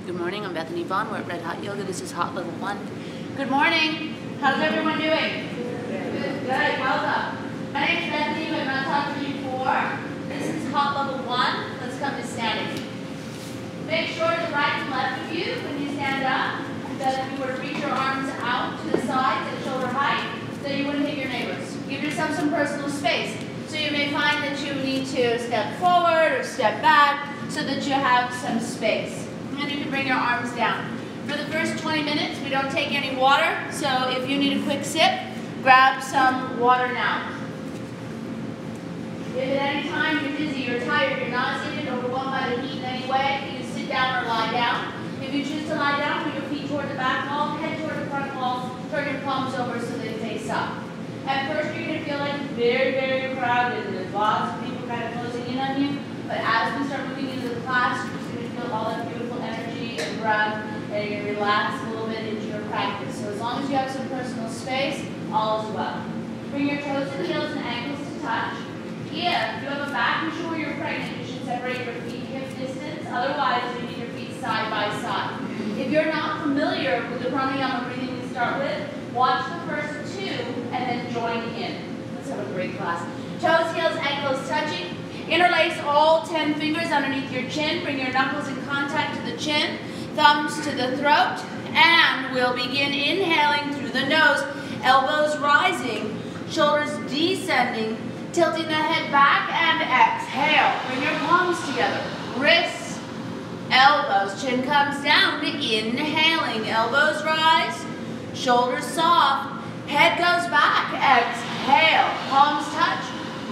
Good morning, I'm Bethany Vaughn. We're at Red Hot Yoga. This is Hot Level 1. Good morning. How's everyone doing? Good. Welcome. My name's Bethany, but I've not talked to you before. This is Hot Level 1. Let's come to standing. Make sure to right and left of you when you stand up, that if you were to reach your arms out to the sides at shoulder height, so you wouldn't hit your neighbors. Give yourself some personal space. So you may find that you need to step forward or step back so that you have some space. And you can bring your arms down. For the first 20 minutes, we don't take any water, so if you need a quick sip, grab some water now. If at any time you're dizzy, you're tired, you're nauseated, overwhelmed by the heat in any way, you can sit down or lie down. If you choose to lie down, put your feet toward the back wall, head toward the front wall, turn your palms over so they face up. At first, you're going to feel like very, very crowded, and there's lots of people kind of closing in on you, but as we start moving into the class, you're just going to feel all that beautiful energy and breath, and you're going to relax a little bit into your practice. So as long as you have some personal space, all is well. Bring your toes and heels and ankles to touch. If you have a back issue or you're pregnant, you should separate your feet hip distance. Otherwise, you need your feet side by side. If you're not familiar with the pranayama breathing we start with, watch the first two and then join in. Let's have a great class. Toes, heels, ankles touching. Interlace all 10 fingers underneath your chin. Bring your knuckles in contact to the chin, thumbs to the throat, and we'll begin inhaling through the nose. Elbows rising, shoulders descending, tilting the head back and exhale. Bring your palms together. Wrists, elbows, chin comes down. Inhaling, elbows rise, shoulders soft, head goes back. Exhale, palms touch,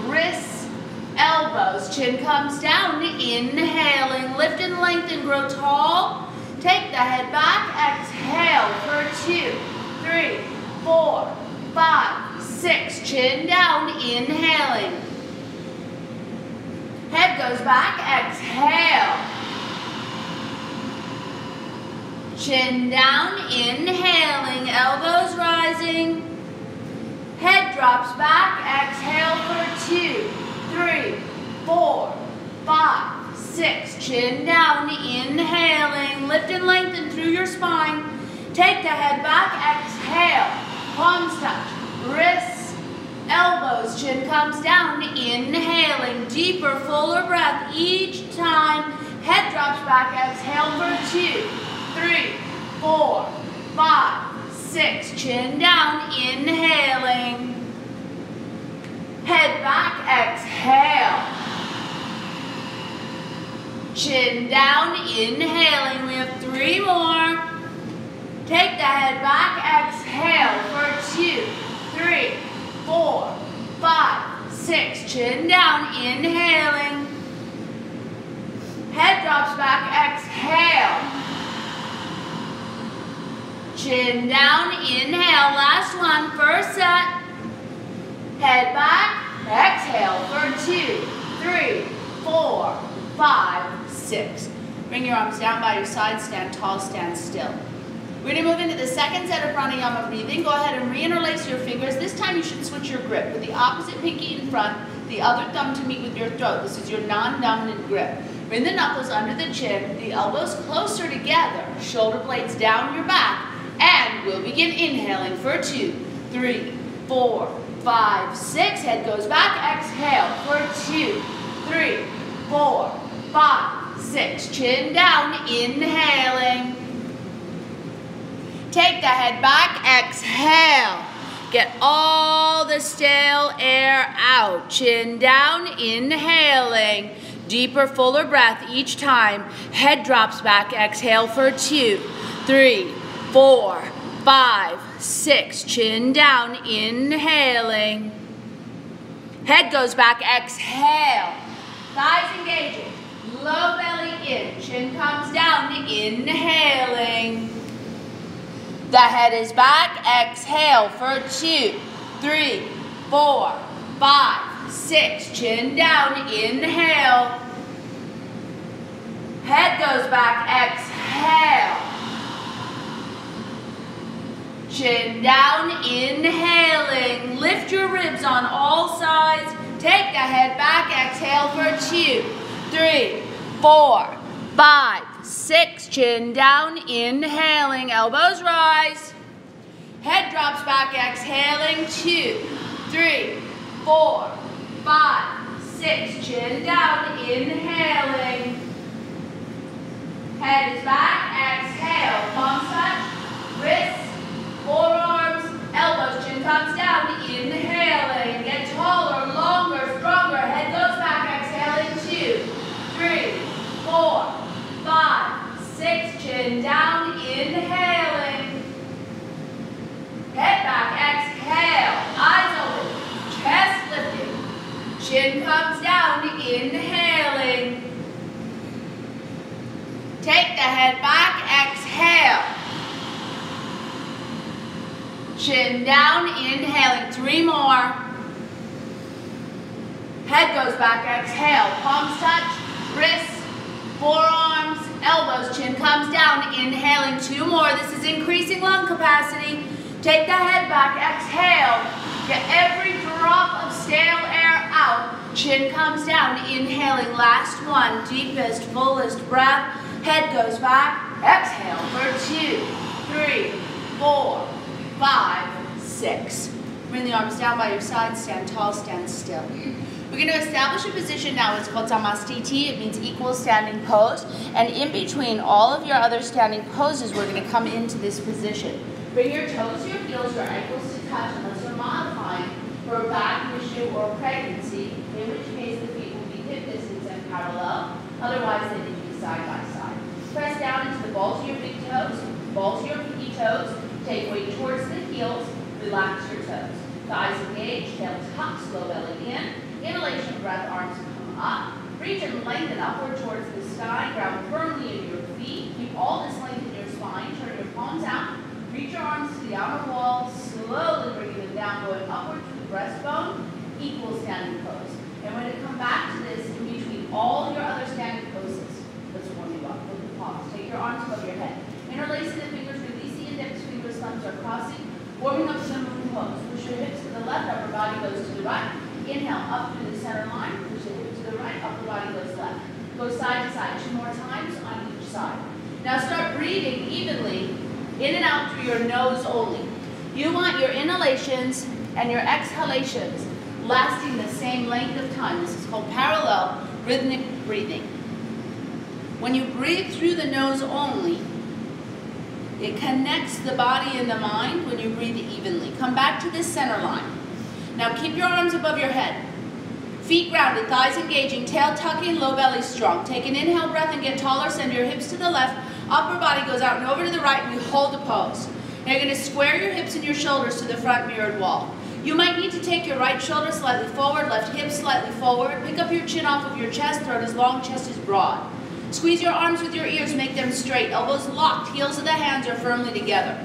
wrists, elbows, chin comes down. Inhaling, lift and lengthen, grow tall. Take the head back. Exhale for 2, 3, 4, 5, 6. Chin down. Inhaling. Head goes back. Exhale. Chin down. Inhaling. Elbows rising. Head drops back. Exhale for 2, 3, 4, 5, 6. Chin down. Inhaling. Lift and lengthen through your spine. Take the head back. Exhale. Palms touch. Wrists, elbows, chin comes down. Inhaling. Deeper, fuller breath each time. Head drops back. Exhale for 2, 3, 4, 5, 6. Chin down. Inhaling. Head back. Exhale. Chin down. Inhaling. We have 3 more. Take the head back. Exhale for 2, 3, 4, 5, 6. Chin down. Inhaling. Head drops back. Exhale. Chin down. Inhale. Last one. First set. Head back. Exhale for 2, 3, 4, 5, 6. Bring your arms down by your side. Stand tall. Stand still. We're going to move into the second set of pranayama breathing. Go ahead and re-interlace your fingers. This time you should switch your grip with the opposite pinky in front, the other thumb to meet with your throat. This is your non-dominant grip. Bring the knuckles under the chin, the elbows closer together, shoulder blades down your back, and we'll begin inhaling for 2, 3, 4, 5, 6. Head goes back. Exhale for 2, 3, 4, 5, 6. Chin down. Inhaling. Take the head back. Exhale. Get all the stale air out. Chin down. Inhaling. Deeper, fuller breath each time. Head drops back. Exhale for 2, 3, 4, 5, 6. Chin down. Inhaling. Head goes back. Exhale. Thighs engaging. Low belly in. Chin comes down. Inhaling. The head is back. Exhale for 2, 3, 4, 5, 6. Chin down. Inhale. Head goes back. Exhale. Chin down. Inhaling. Lift your ribs on all sides. Take the head back. Exhale for 2, 3, 4, 5, 6, chin down, inhaling, elbows rise. Head drops back, exhaling, 2, 3, 4, 5, 6, chin down, inhaling. Head is back, exhale, palms touch, wrists, forearms, elbows, chin comes down, inhaling. Get taller, longer, stronger, head goes back, exhaling, 2, 3, 4, 5, 6, chin down, inhaling. Head back, exhale, eyes open, chest lifting, chin comes down, inhaling. Take the head back, exhale. Chin down, inhaling, 3 more. Head goes back, exhale, palms touch, wrists, forearms, elbows, chin comes down, inhaling, 2 more. This is increasing lung capacity. Take the head back, exhale. Get every drop of stale air out. Chin comes down, inhaling, last one, deepest, fullest breath. Head goes back, exhale for 2, 3, 4, 5, 6. Bring the arms down by your side, stand tall, stand still. We're going to establish a position now. It's called Samastiti. It means equal standing pose. And in between all of your other standing poses, we're going to come into this position. Bring your toes to your heels, your ankles to touch, unless you're modifying for a back issue or pregnancy, in which case the feet will be hip distance and parallel. Otherwise, they need to be side by side. Press down into the balls of your big toes, balls of your pinky toes. Take weight towards the heels. Relax your toes. Thighs engaged, tail tucks, low belly in. Inhalation breath, arms come up. Reach and lengthen upward towards the sky. Ground firmly in your feet. Keep all this length in your spine. Turn your palms out. Reach your arms to the outer wall. Slowly bringing them down, going upward to the breastbone. Equal standing pose. And we're going to come back to this in between all your other standing poses. Let's warm you up with the palms. Take your arms above your head. Interlacing the fingers, release the index fingers, thumbs are crossing. Warming up to the moon pose. Push your hips to the left, upper body goes to the right. Inhale, up through the center line. Push the hips to the right, upper body goes left. Go side to side, 2 more times on each side. Now start breathing evenly, in and out through your nose only. You want your inhalations and your exhalations lasting the same length of time. This is called parallel rhythmic breathing. When you breathe through the nose only, it connects the body and the mind when you breathe evenly. Come back to this center line. Now keep your arms above your head. Feet grounded, thighs engaging, tail tucking, low belly strong. Take an inhale breath and get taller. Send your hips to the left. Upper body goes out and over to the right, and we hold the pose. Now you're going to square your hips and your shoulders to the front mirrored wall. You might need to take your right shoulder slightly forward, left hip slightly forward. Pick up your chin off of your chest, throat is long, chest is broad. Squeeze your arms with your ears, make them straight. Elbows locked, heels of the hands are firmly together.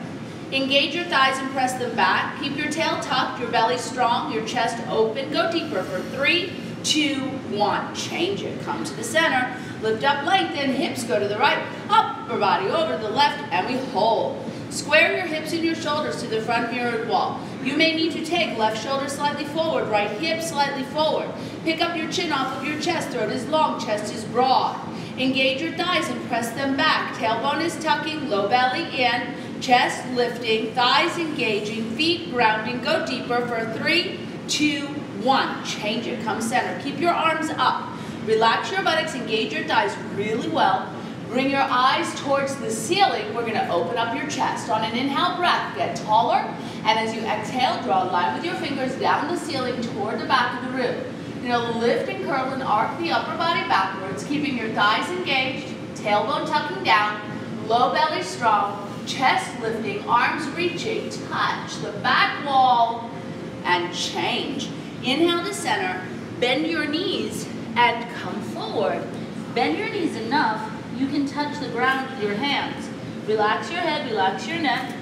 Engage your thighs and press them back. Keep your tail tucked, your belly strong, your chest open. Go deeper for 3, 2, 1. Change it. Come to the center. Lift up, lengthen. Hips go to the right. Upper body over to the left, and we hold. Square your hips and your shoulders to the front mirrored wall. You may need to take left shoulder slightly forward, right hip slightly forward. Pick up your chin off of your chest. Throat is long, chest is broad. Engage your thighs and press them back. Tailbone is tucking, low belly in. Chest lifting, thighs engaging, feet grounding. Go deeper for 3, 2, 1. Change it. Come center. Keep your arms up. Relax your buttocks. Engage your thighs really well. Bring your eyes towards the ceiling. We're going to open up your chest. On an inhale breath, get taller. And as you exhale, draw a line with your fingers down the ceiling toward the back of the room. You're going to lift and curl and arc the upper body backwards, keeping your thighs engaged, tailbone tucking down, low belly strong. Chest lifting, arms reaching, touch the back wall, and change. Inhale to center, bend your knees, and come forward. Bend your knees enough, you can touch the ground with your hands. Relax your head, relax your neck,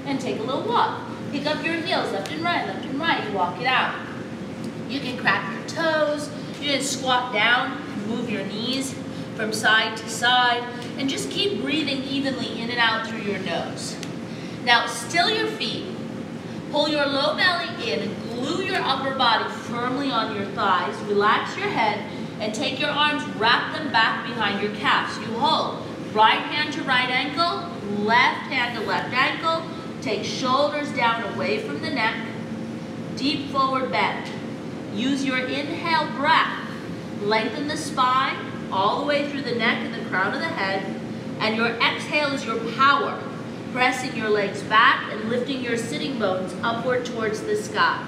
and take a little walk. Pick up your heels, left and right, you walk it out. You can crack your toes, you can squat down, move your knees from side to side, and just keep breathing evenly in and out through your nose. Now, still your feet. Pull your low belly in and glue your upper body firmly on your thighs. Relax your head and take your arms, wrap them back behind your calves. You hold. Right hand to right ankle, left hand to left ankle. Take shoulders down away from the neck. Deep forward bend. Use your inhale breath. Lengthen the spine all the way through the neck and the crown of the head. And your exhale is your power. Pressing your legs back and lifting your sitting bones upward towards the sky.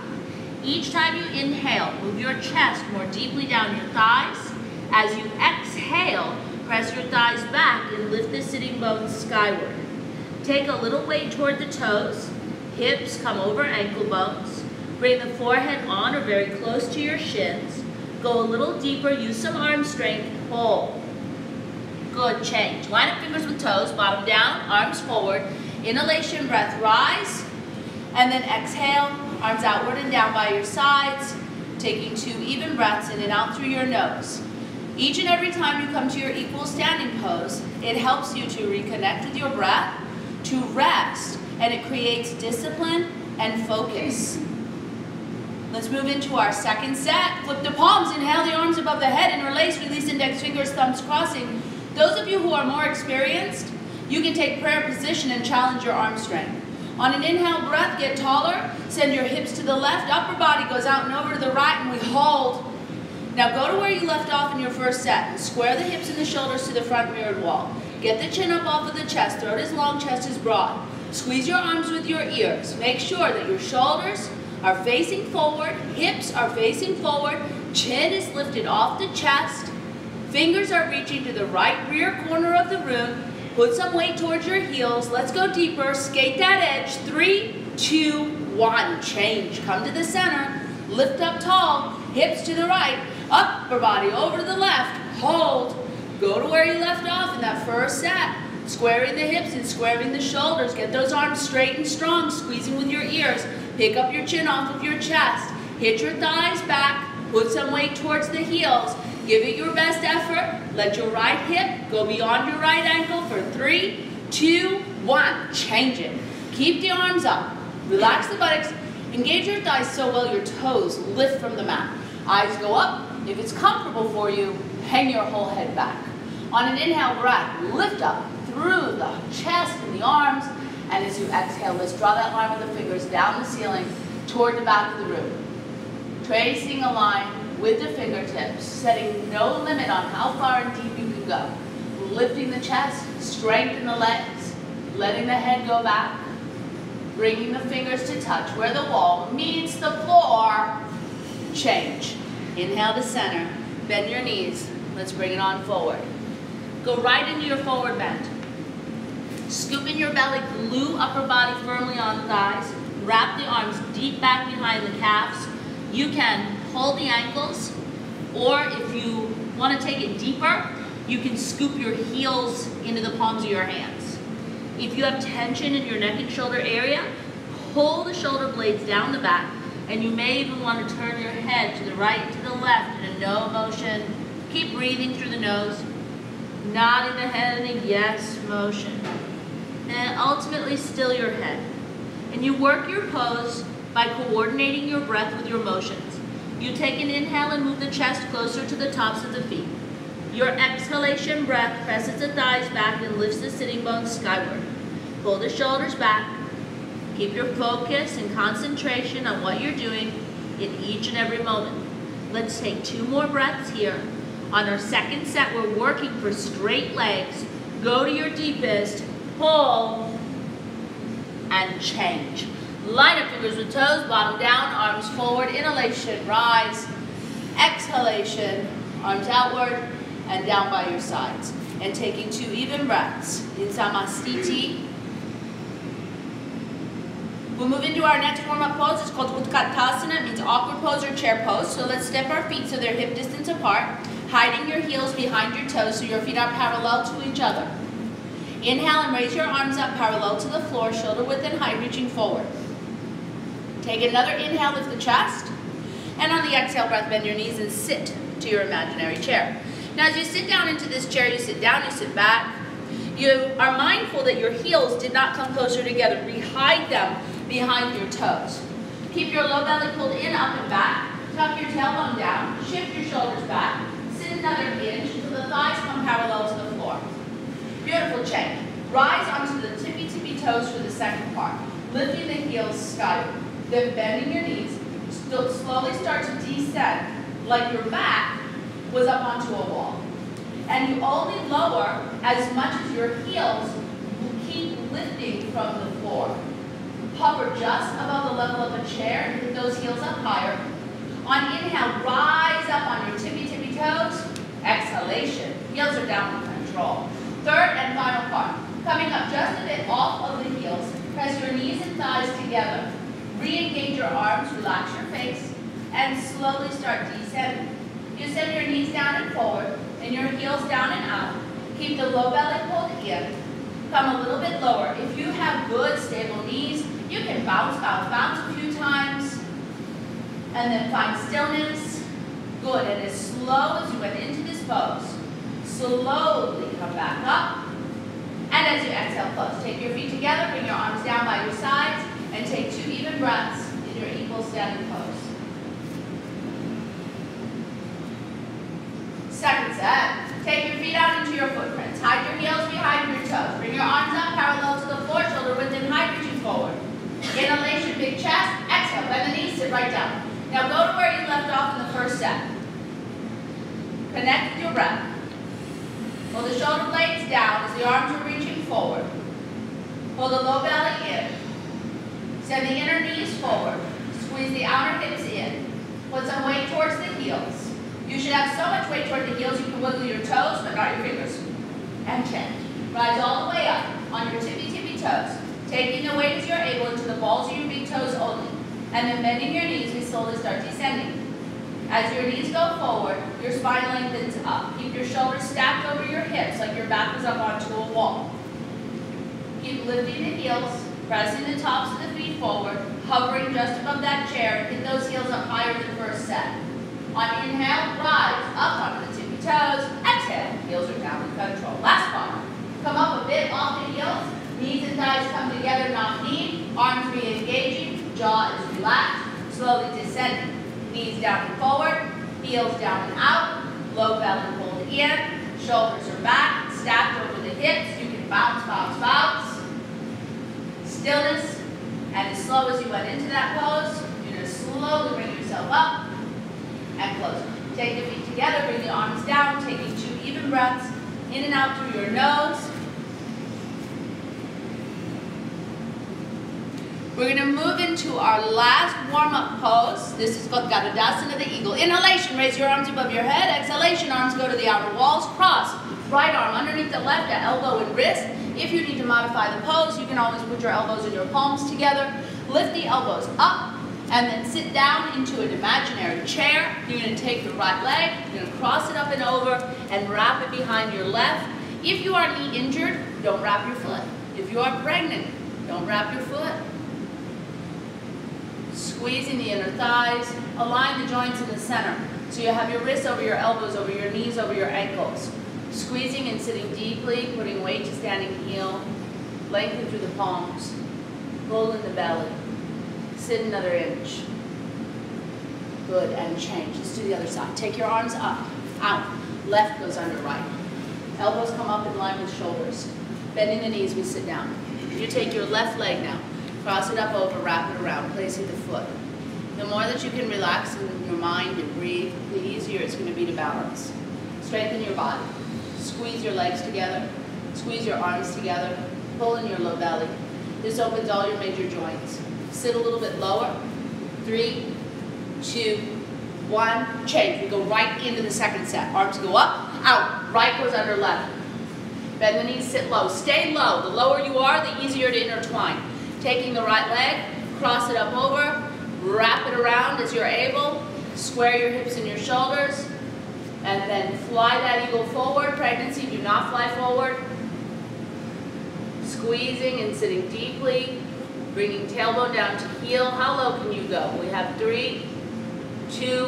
Each time you inhale, move your chest more deeply down your thighs. As you exhale, press your thighs back and lift the sitting bones skyward. Take a little weight toward the toes. Hips come over ankle bones. Bring the forehead on or very close to your shins. Go a little deeper, use some arm strength, hold. Good, change. Line up fingers with toes, bottom down, arms forward. Inhalation, breath, rise. And then exhale, arms outward and down by your sides. Taking 2 even breaths in and out through your nose. Each and every time you come to your equal standing pose, it helps you to reconnect with your breath, to rest, and it creates discipline and focus. Let's move into our second set. Flip the palms, inhale the arms above the head, interlace, release index fingers, thumbs crossing. Those of you who are more experienced, you can take prayer position and challenge your arm strength. On an inhale breath, get taller, send your hips to the left, upper body goes out and over to the right, and we hold. Now go to where you left off in your first set, and square the hips and the shoulders to the front mirrored wall. Get the chin up off of the chest, throat is long, chest is broad. Squeeze your arms with your ears. Make sure that your shoulders are facing forward, hips are facing forward, chin is lifted off the chest, fingers are reaching to the right rear corner of the room. Put some weight towards your heels. Let's go deeper. Skate that edge. 3, 2, 1. Change. Come to the center. Lift up tall. Hips to the right. Upper body over to the left. Hold. Go to where you left off in that first set. Squaring the hips and squaring the shoulders. Get those arms straight and strong. Squeezing with your ears. Pick up your chin off of your chest. Hit your thighs back. Put some weight towards the heels. Give it your best effort. Let your right hip go beyond your right ankle for 3, 2, 1. Change it. Keep the arms up. Relax the buttocks. Engage your thighs so well your toes lift from the mat. Eyes go up. If it's comfortable for you, hang your whole head back. On an inhale breath, lift up through the chest and the arms. And as you exhale, let's draw that line with the fingers down the ceiling toward the back of the room. Tracing a line with the fingertips, setting no limit on how far and deep you can go. Lifting the chest, strengthen the legs, letting the head go back, bringing the fingers to touch where the wall meets the floor. Change. Inhale to center, bend your knees. Let's bring it on forward. Go right into your forward bend. Scoop in your belly, glue upper body firmly on thighs. Wrap the arms deep back behind the calves. You can hold the ankles, or if you want to take it deeper, you can scoop your heels into the palms of your hands. If you have tension in your neck and shoulder area, pull the shoulder blades down the back, and you may even want to turn your head to the right, to the left in a no motion. Keep breathing through the nose, nodding the head in a yes motion. And ultimately still your head. And you work your pose by coordinating your breath with your motions. You take an inhale and move the chest closer to the tops of the feet. Your exhalation breath presses the thighs back and lifts the sitting bones skyward. Pull the shoulders back. Keep your focus and concentration on what you're doing in each and every moment. Let's take 2 more breaths here. On our second set, we're working for straight legs. Go to your deepest, pull, and change. Line up fingers with toes, bottom down, arms forward, inhalation, rise, exhalation, arms outward, and down by your sides. And taking 2 even breaths in Samastiti. We'll move into our next warm-up pose. It's called Utkatasana. It means awkward pose or chair pose. So let's step our feet so they're hip distance apart, hiding your heels behind your toes so your feet are parallel to each other. Inhale and raise your arms up parallel to the floor, shoulder width and height, reaching forward. Take another inhale, lift the chest. And on the exhale breath, bend your knees and sit to your imaginary chair. Now as you sit down into this chair, you sit down, you sit back. You are mindful that your heels did not come closer together. Re-hide them behind your toes. Keep your low belly pulled in, up and back. Tuck your tailbone down. Shift your shoulders back. Sit another inch until the thighs come parallel to the floor. Beautiful. toes for the second part. Lifting the heels skyward. Then bending your knees. Slowly start to descend like your back was up onto a wall. And you only lower as much as your heels will keep lifting from the floor. Hover just above the level of a chair and get those heels up higher. On inhale, rise up on your tippy toes. Exhalation, heels are down with control. Third and final part. Coming up just a bit off of the heels, press your knees and thighs together. Re-engage your arms, relax your face, and slowly start descending. You send your knees down and forward, and your heels down and out. Keep the low belly pulled in. Come a little bit lower. If you have good, stable knees, you can bounce a few times, and then find stillness. Good, and as slow as you went into this pose, slowly come back up. And as you exhale, close. Take your feet together, bring your arms down by your sides, and take 2 even breaths in your equal standing pose. Second set. Take your feet out into your footprints. Hide your heels behind your toes. Bring your arms up parallel to the floor, shoulder width and height, reaching forward. Inhalation, big chest. Exhale, bend the knees, sit right down. Now go to where you left off in the first set. Connect with your breath. Pull the shoulder blades down as the arms are reaching forward. Pull the low belly in. Send the inner knees forward. Squeeze the outer hips in. Put some weight towards the heels. You should have so much weight toward the heels you can wiggle your toes, but not your fingers. And change. Rise all the way up on your tippy toes. Taking the weight as you're able into the balls of your big toes only. And then bending your knees, we slowly start descending. As your knees go forward, your spine lengthens up. Keep your shoulders stacked over your hips like your back is up onto a wall. Keep lifting the heels, pressing the tops of the feet forward, hovering just above that chair. Get those heels up higher than first set. On inhale, rise up onto the tippy toes. Exhale, heels are down in control. Last part. Come up a bit off the heels. Knees and thighs come together, not knee. Arms re-engaging, jaw is relaxed. Slowly descending. Knees down and forward, heels down and out, low belly pulled in, shoulders are back, stacked over the hips. You can bounce. Stillness, and as slow as you went into that pose, you're going to slowly bring yourself up and close. Take the feet together, bring the arms down, taking 2 even breaths, in and out through your nose. We're going to move into our last warm-up pose. This is called Garudasana, the eagle. Inhalation, raise your arms above your head. Exhalation, arms go to the outer walls. Cross, right arm underneath the left at elbow and wrist. If you need to modify the pose, you can always put your elbows and your palms together. Lift the elbows up, and then sit down into an imaginary chair. You're going to take the right leg, you're going to cross it up and over, and wrap it behind your left. If you are knee injured, don't wrap your foot. If you are pregnant, don't wrap your foot. Squeezing the inner thighs, align the joints in the center. So you have your wrists over your elbows, over your knees, over your ankles. Squeezing and sitting deeply, putting weight to standing heel. Lengthen through the palms. Pull in the belly. Sit another inch. Good, and change. Let's do the other side. Take your arms up, out. Left goes under right. Elbows come up in line with shoulders. Bending the knees, we sit down. You take your left leg now. Cross it up over, wrap it around, placing the foot. The more that you can relax in your mind and breathe, the easier it's going to be to balance. Strengthen your body. Squeeze your legs together. Squeeze your arms together. Pull in your low belly. This opens all your major joints. Sit a little bit lower. 3, 2, 1. Change. We go right into the second set. Arms go up, out. Right goes under left. Bend the knees, sit low. Stay low. The lower you are, the easier to intertwine. Taking the right leg, cross it up over, wrap it around as you're able, square your hips and your shoulders, and then fly that eagle forward. Pregnancy, do not fly forward. Squeezing and sitting deeply, bringing tailbone down to heel. How low can you go? We have 3, 2,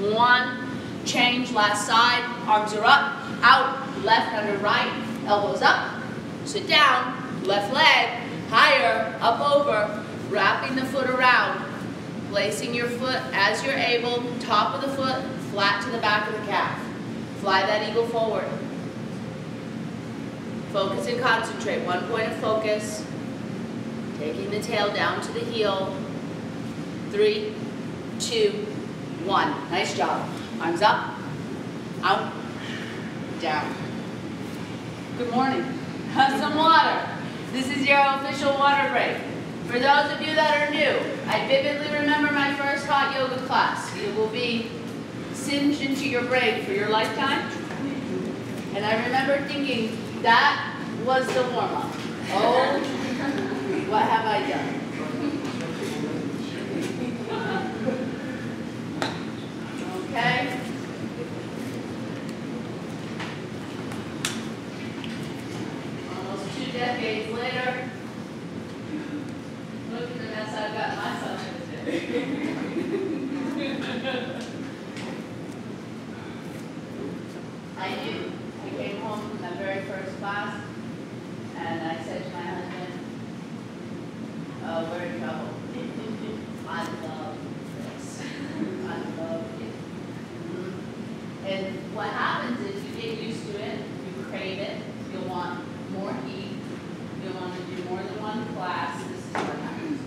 1. Change, last side. Arms are up, out, left under right, elbows up, sit down, left leg, higher, up over, wrapping the foot around, placing your foot as you're able, top of the foot, flat to the back of the calf. Fly that eagle forward. Focus and concentrate. One point of focus. Taking the tail down to the heel. 3, 2, 1. Nice job. Arms up, out, down. Good morning. Have some water. This is your official water break. For those of you that are new, I vividly remember my first hot yoga class. It will be singed into your brain for your lifetime. And I remember thinking, that was the warm-up. Oh, what have I done? Okay? Almost 2 decades later, look at the mess I've got myself into. I knew. I came home from my very first class, and I said to my husband, oh, we're in trouble. I love this. I love it. And what happens is you get used to it, you crave it, you'll want more heat, you'll want to do more than one class. This is what happens.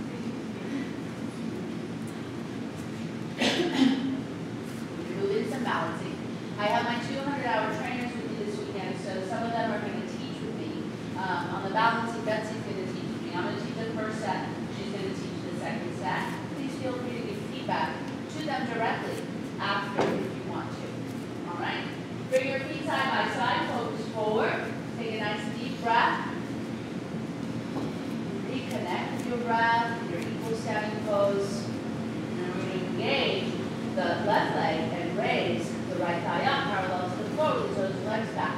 Move in some balancing. I have my 200-hour trainers with me this weekend, so some of them are going to teach with me. On the balancing, Betsy's going to teach with me. I'm going to teach the first set, she's going to teach the second set. Please feel free to give feedback to them directly after if you want to. All right? Bring your feet side by side, focus forward. Take a nice deep breath. Reconnect with your breath, your equal standing pose. And then we're going to engage the left leg and raise the right thigh up, parallel to the floor with the toes and legs back.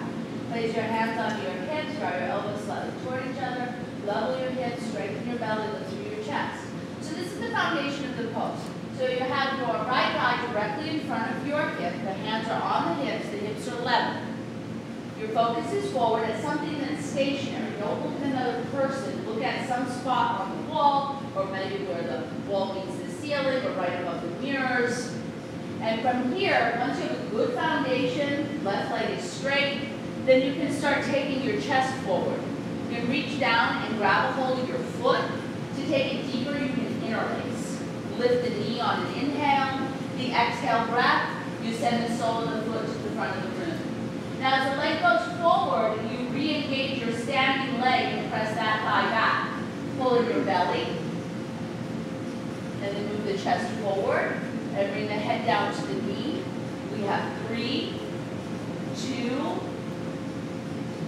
Place your hands on your hips, draw your elbows slightly toward each other, level your hips, straighten your belly, lift through your chest. So this is the foundation of the pose. So you have your right thigh directly in front of your hip, the hands are on the hips are level. Your focus is forward at something that's stationary. Don't look at another person, look at some spot on the wall, or maybe where the wall meets the ceiling, or right above the mirrors. And from here, once you have a good foundation, left leg is straight, then you can start taking your chest forward. You can reach down and grab a hold of your foot. To take it deeper, you can interlace. Lift the knee on an inhale. The exhale breath, you send the sole of the foot to the front of the room. Now as the leg goes forward, you re-engage your standing leg and press that thigh back. Pull in your belly. And then move the chest forward. And bring the head down to the knee. We have 3, 2,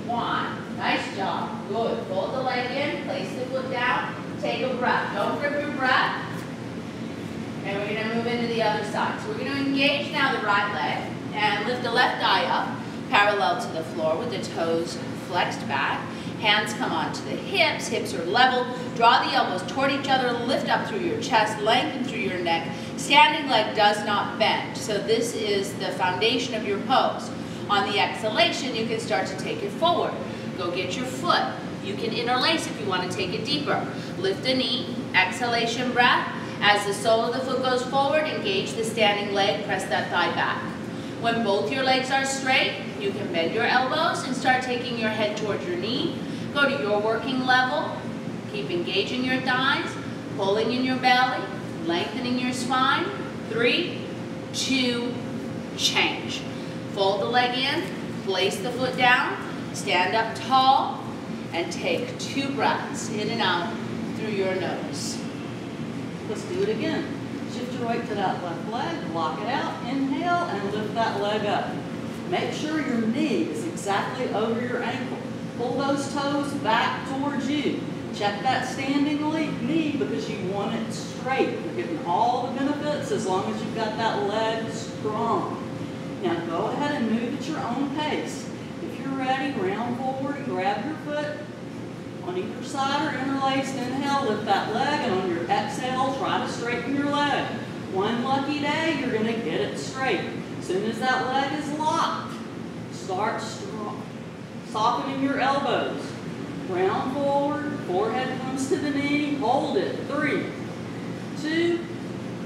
1. Nice job. Good. Fold the leg in, place the foot down, take a breath. Don't grip your breath. And we're going to move into the other side. So we're going to engage now the right leg and lift the left thigh up, parallel to the floor with the toes flexed back. Hands come onto the hips, hips are level. Draw the elbows toward each other, lift up through your chest, lengthen through your neck. Standing leg does not bend. So this is the foundation of your pose. On the exhalation, you can start to take it forward. Go get your foot. You can interlace if you want to take it deeper. Lift the knee, exhalation breath. As the sole of the foot goes forward, engage the standing leg, press that thigh back. When both your legs are straight, you can bend your elbows and start taking your head towards your knee. Go to your working level. Keep engaging your thighs, pulling in your belly, lengthening your spine. 3, 2, change. Fold the leg in, place the foot down, stand up tall, and take 2 breaths in and out through your nose. Let's do it again. Shift your weight to that left leg, block it out, inhale, and lift that leg up. Make sure your knee is exactly over your ankle. Pull those toes back towards you. Check that standing knee because you want it straight. You're getting all the benefits as long as you've got that leg strong. Now go ahead and move at your own pace. If you're ready, round forward and grab your foot on either side or interlaced. Inhale, lift that leg, and on your exhale, try to straighten your leg. One lucky day, you're going to get it straight. As soon as that leg is locked, start strong. Softening your elbows. Round forward, forehead comes to the knee, hold it. 3, 2,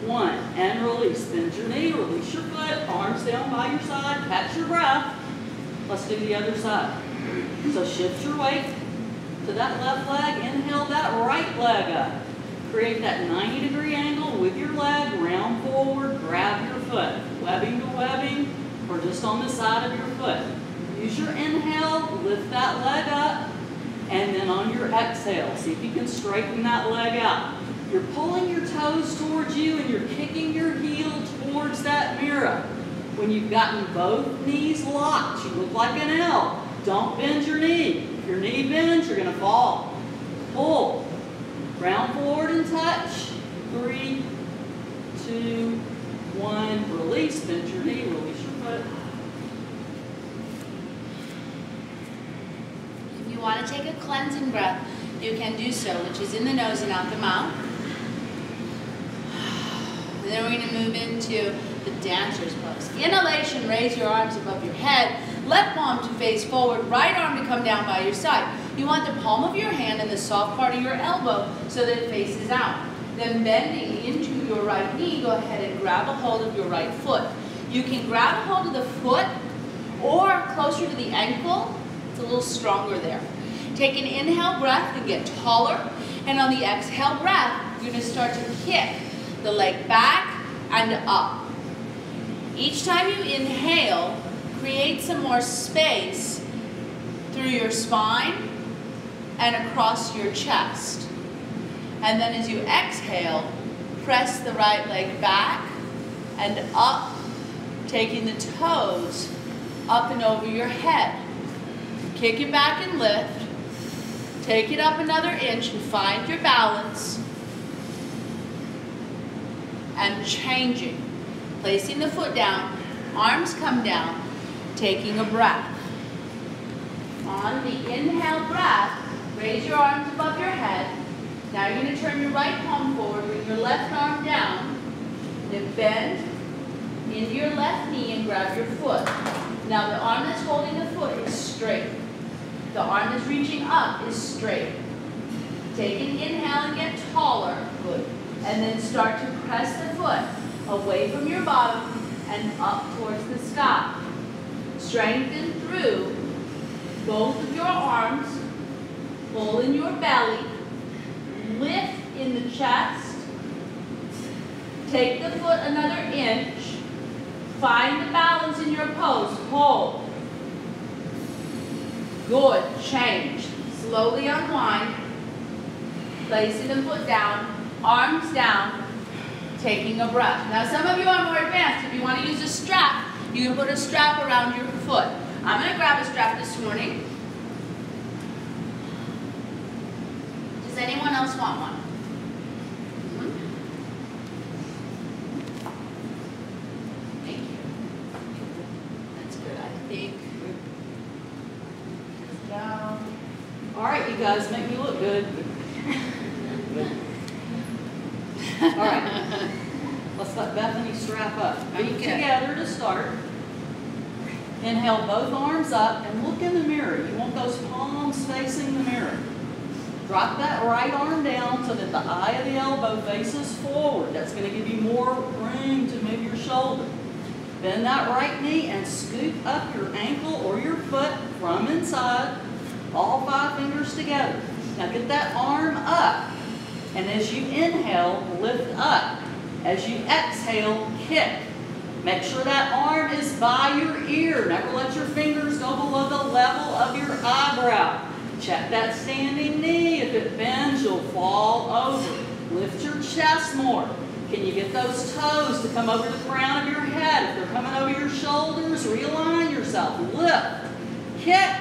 1, and release. Bend your knee, release your foot, arms down by your side, catch your breath. Let's do the other side. So shift your weight to that left leg, inhale that right leg up. Create that 90-degree angle with your leg, round forward, grab your foot. Webbing to webbing, or just on the side of your foot. Use your inhale, lift that leg up, and then on your exhale, see if you can straighten that leg out. You're pulling your toes towards you and you're kicking your heel towards that mirror. When you've gotten both knees locked, you look like an L. Don't bend your knee. If your knee bends, you're going to fall. Pull. Round forward and touch. 3, 2, 1. Release. Bend your knee. Release your foot. If you want to take a cleansing breath, you can do so, which is in the nose and out the mouth. And then we're going to move into the dancer's pose. Inhalation, raise your arms above your head. Left palm to face forward, right arm to come down by your side. You want the palm of your hand and the soft part of your elbow so that it faces out. Then bending into your right knee, go ahead and grab a hold of your right foot. You can grab a hold of the foot or closer to the ankle. It's a little stronger there. Take an inhale breath and get taller. And on the exhale breath, you're going to start to kick the leg back and up. Each time you inhale, create some more space through your spine and across your chest. And then as you exhale, press the right leg back and up, taking the toes up and over your head. Kick it back and lift. Take it up another inch and find your balance. And changing. Placing the foot down, arms come down, taking a breath. On the inhale breath, raise your arms above your head. Now you're going to turn your right palm forward, bring your left arm down, then bend into your left knee and grab your foot. Now the arm that's holding the foot is straight. The arm that's reaching up is straight. Take an inhale and get taller. Good. And then start to press the foot away from your bottom and up towards the sky. Strengthen through both of your arms. Pull in your belly. Lift in the chest. Take the foot another inch. Find the balance in your pose. Hold. Good. Change. Slowly unwind. Placing the foot down. Arms down, taking a breath. Now some of you are more advanced. If you want to use a strap, you can put a strap around your foot. I'm going to grab a strap this morning. Does anyone else want one? Thank you. That's good, I think. Down. All right, you guys, make me look good. All right, let's let Bethany strap up. Feet together to start. Inhale both arms up and look in the mirror. You want those palms facing the mirror. Drop that right arm down so that the eye of the elbow faces forward. That's going to give you more room to move your shoulder. Bend that right knee and scoop up your ankle or your foot from inside. All 5 fingers together. Now get that arm up. And as you inhale, lift up. As you exhale, kick. Make sure that arm is by your ear. Never let your fingers go below the level of your eyebrow. Check that standing knee. If it bends, you'll fall over. Lift your chest more. Can you get those toes to come over the crown of your head? If they're coming over your shoulders, realign yourself. Lift, kick,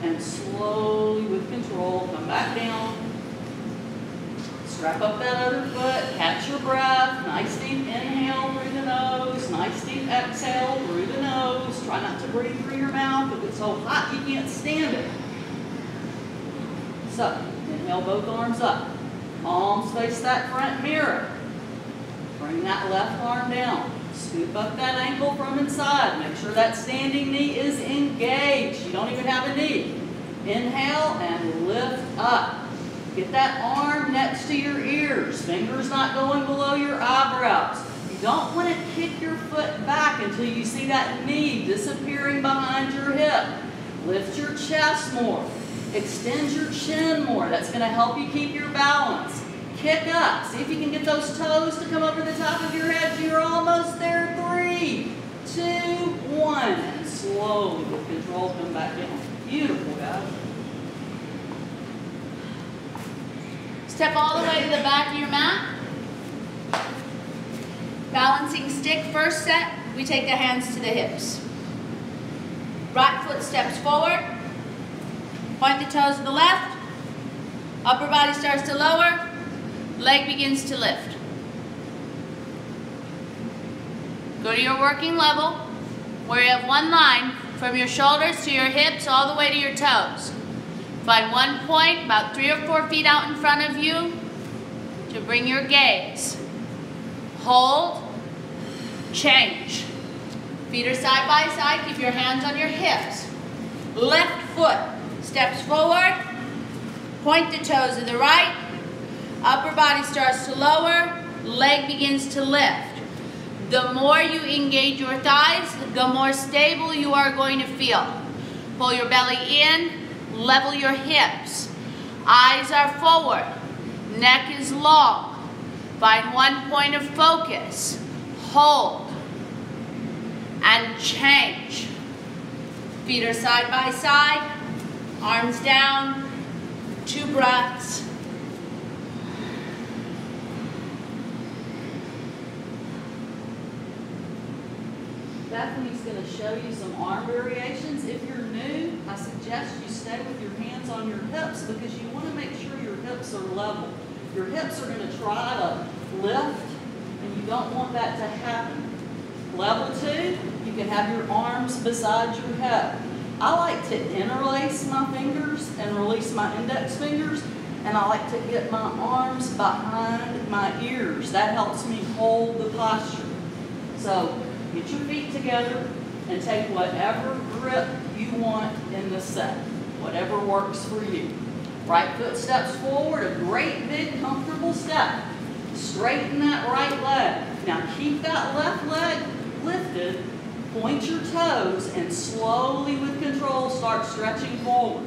and slowly with control, come back down. Strap up that other foot, catch your breath, nice deep inhale through the nose, nice deep exhale through the nose. Try not to breathe through your mouth. If it's so hot you can't stand it. So, inhale both arms up. Palms face that front mirror. Bring that left arm down. Scoop up that ankle from inside. Make sure that standing knee is engaged. You don't even have a knee. Inhale and lift up. Get that arm next to your ears. Fingers not going below your eyebrows. You don't want to kick your foot back until you see that knee disappearing behind your hip. Lift your chest more. Extend your chin more. That's going to help you keep your balance. Kick up. See if you can get those toes to come over the top of your head. You're almost there. 3, 2, 1. And slowly, with control, come back down. Beautiful, guys. Step all the way to the back of your mat. Balancing stick, first set, we take the hands to the hips. Right foot steps forward. Point the toes to the left. Upper body starts to lower. Leg begins to lift. Go to your working level, where you have one line from your shoulders to your hips all the way to your toes. Find one point about 3 or 4 feet out in front of you to bring your gaze. Hold, change. Feet are side by side, keep your hands on your hips. Left foot steps forward, point the toes to the right, upper body starts to lower, leg begins to lift. The more you engage your thighs, the more stable you are going to feel. Pull your belly in, level your hips. Eyes are forward, neck is long. Find one point of focus. Hold and change. Feet are side by side, arms down, 2 breaths. Bethany's going to show you some arm variations. If you're new, I suggest you stay with your hands on your hips because you want to make sure your hips are level. Your hips are going to try to lift, and you don't want that to happen. Level 2, you can have your arms beside your head. I like to interlace my fingers and release my index fingers, and I like to get my arms behind my ears. That helps me hold the posture. So get your feet together and take whatever grip you want in the set, whatever works for you. Right foot steps forward, a great big comfortable step. Straighten that right leg. Now keep that left leg lifted, point your toes, and slowly with control start stretching forward.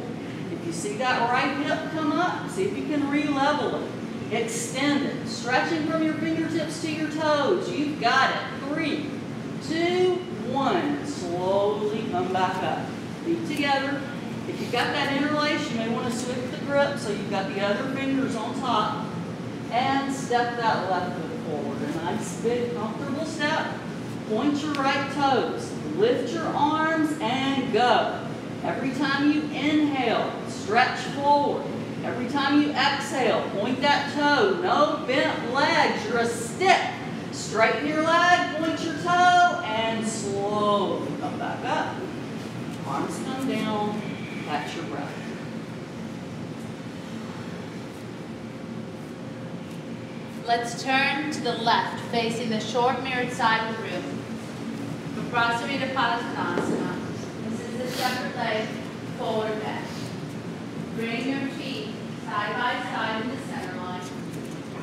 If you see that right hip come up, see if you can re-level it. Extend it, stretching from your fingertips to your toes. You've got it. 3, 2, 1. Slowly come back up. Feet together. If you've got that interlace, you may want to switch the grip so you've got the other fingers on top. And step that left foot forward. A nice big comfortable step. Point your right toes. Lift your arms and go. Every time you inhale, stretch forward. Every time you exhale, point that toe. No bent legs. You're a stick. Straighten your leg, point your toe, and slowly come back up. Arms come down, catch your breath. Let's turn to the left, facing the short mirrored side of the room. Vrasarita Padasana. This is the separate leg, forward bend. Bring your feet side by side in the center line.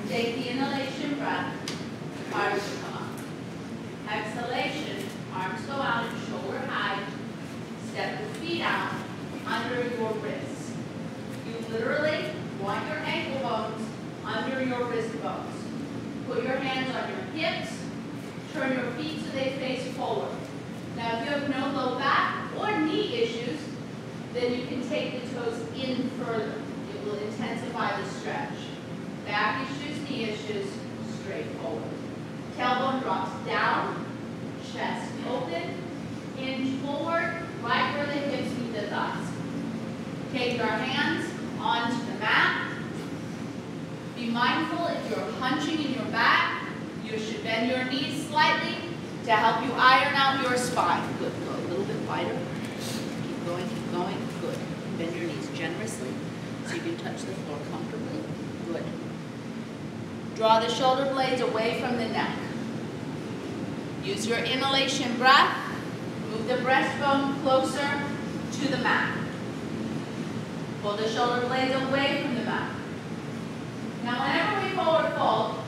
Take the inhalation breath. Arms come up. Exhalation, arms go out and shoulder high. Step the feet out under your wrists. You literally want your ankle bones under your wrist bones. Put your hands on your hips. Turn your feet so they face forward. Now if you have no low back or knee issues, then you can take the toes in further. It will intensify the stretch. Back issues, knee issues, straight forward. Tailbone drops down, chest open, hinge forward, right where the hips meet the thighs. Take your hands onto the mat. Be mindful if you're hunching in your back, you should bend your knees slightly to help you iron out your spine. Good, go a little bit wider. Keep going, good. Bend your knees generously so you can touch the floor comfortably. Good. Draw the shoulder blades away from the neck. Use your inhalation breath. Move the breastbone closer to the mat. Pull the shoulder blades away from the mat. Now whenever we forward fold,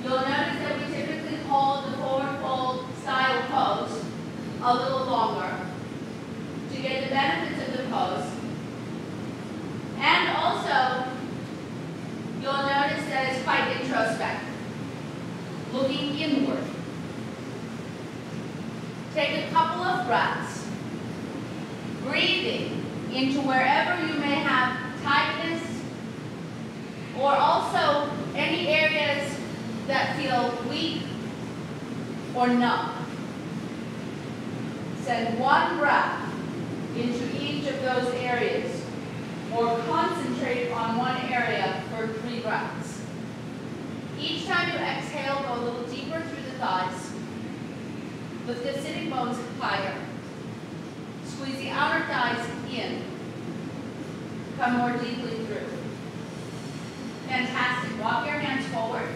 you'll notice that we typically hold the forward fold style pose a little longer to get the benefits pose. And also, you'll notice that it's quite introspective, looking inward. Take a couple of breaths, breathing into wherever you may have tightness, or also any areas that feel weak or numb. Send one breath into each of those areas, or concentrate on one area for 3 breaths. Each time you exhale, go a little deeper through the thighs. Lift the sitting bones higher. Squeeze the outer thighs in. Come more deeply through. Fantastic. Walk your hands forward.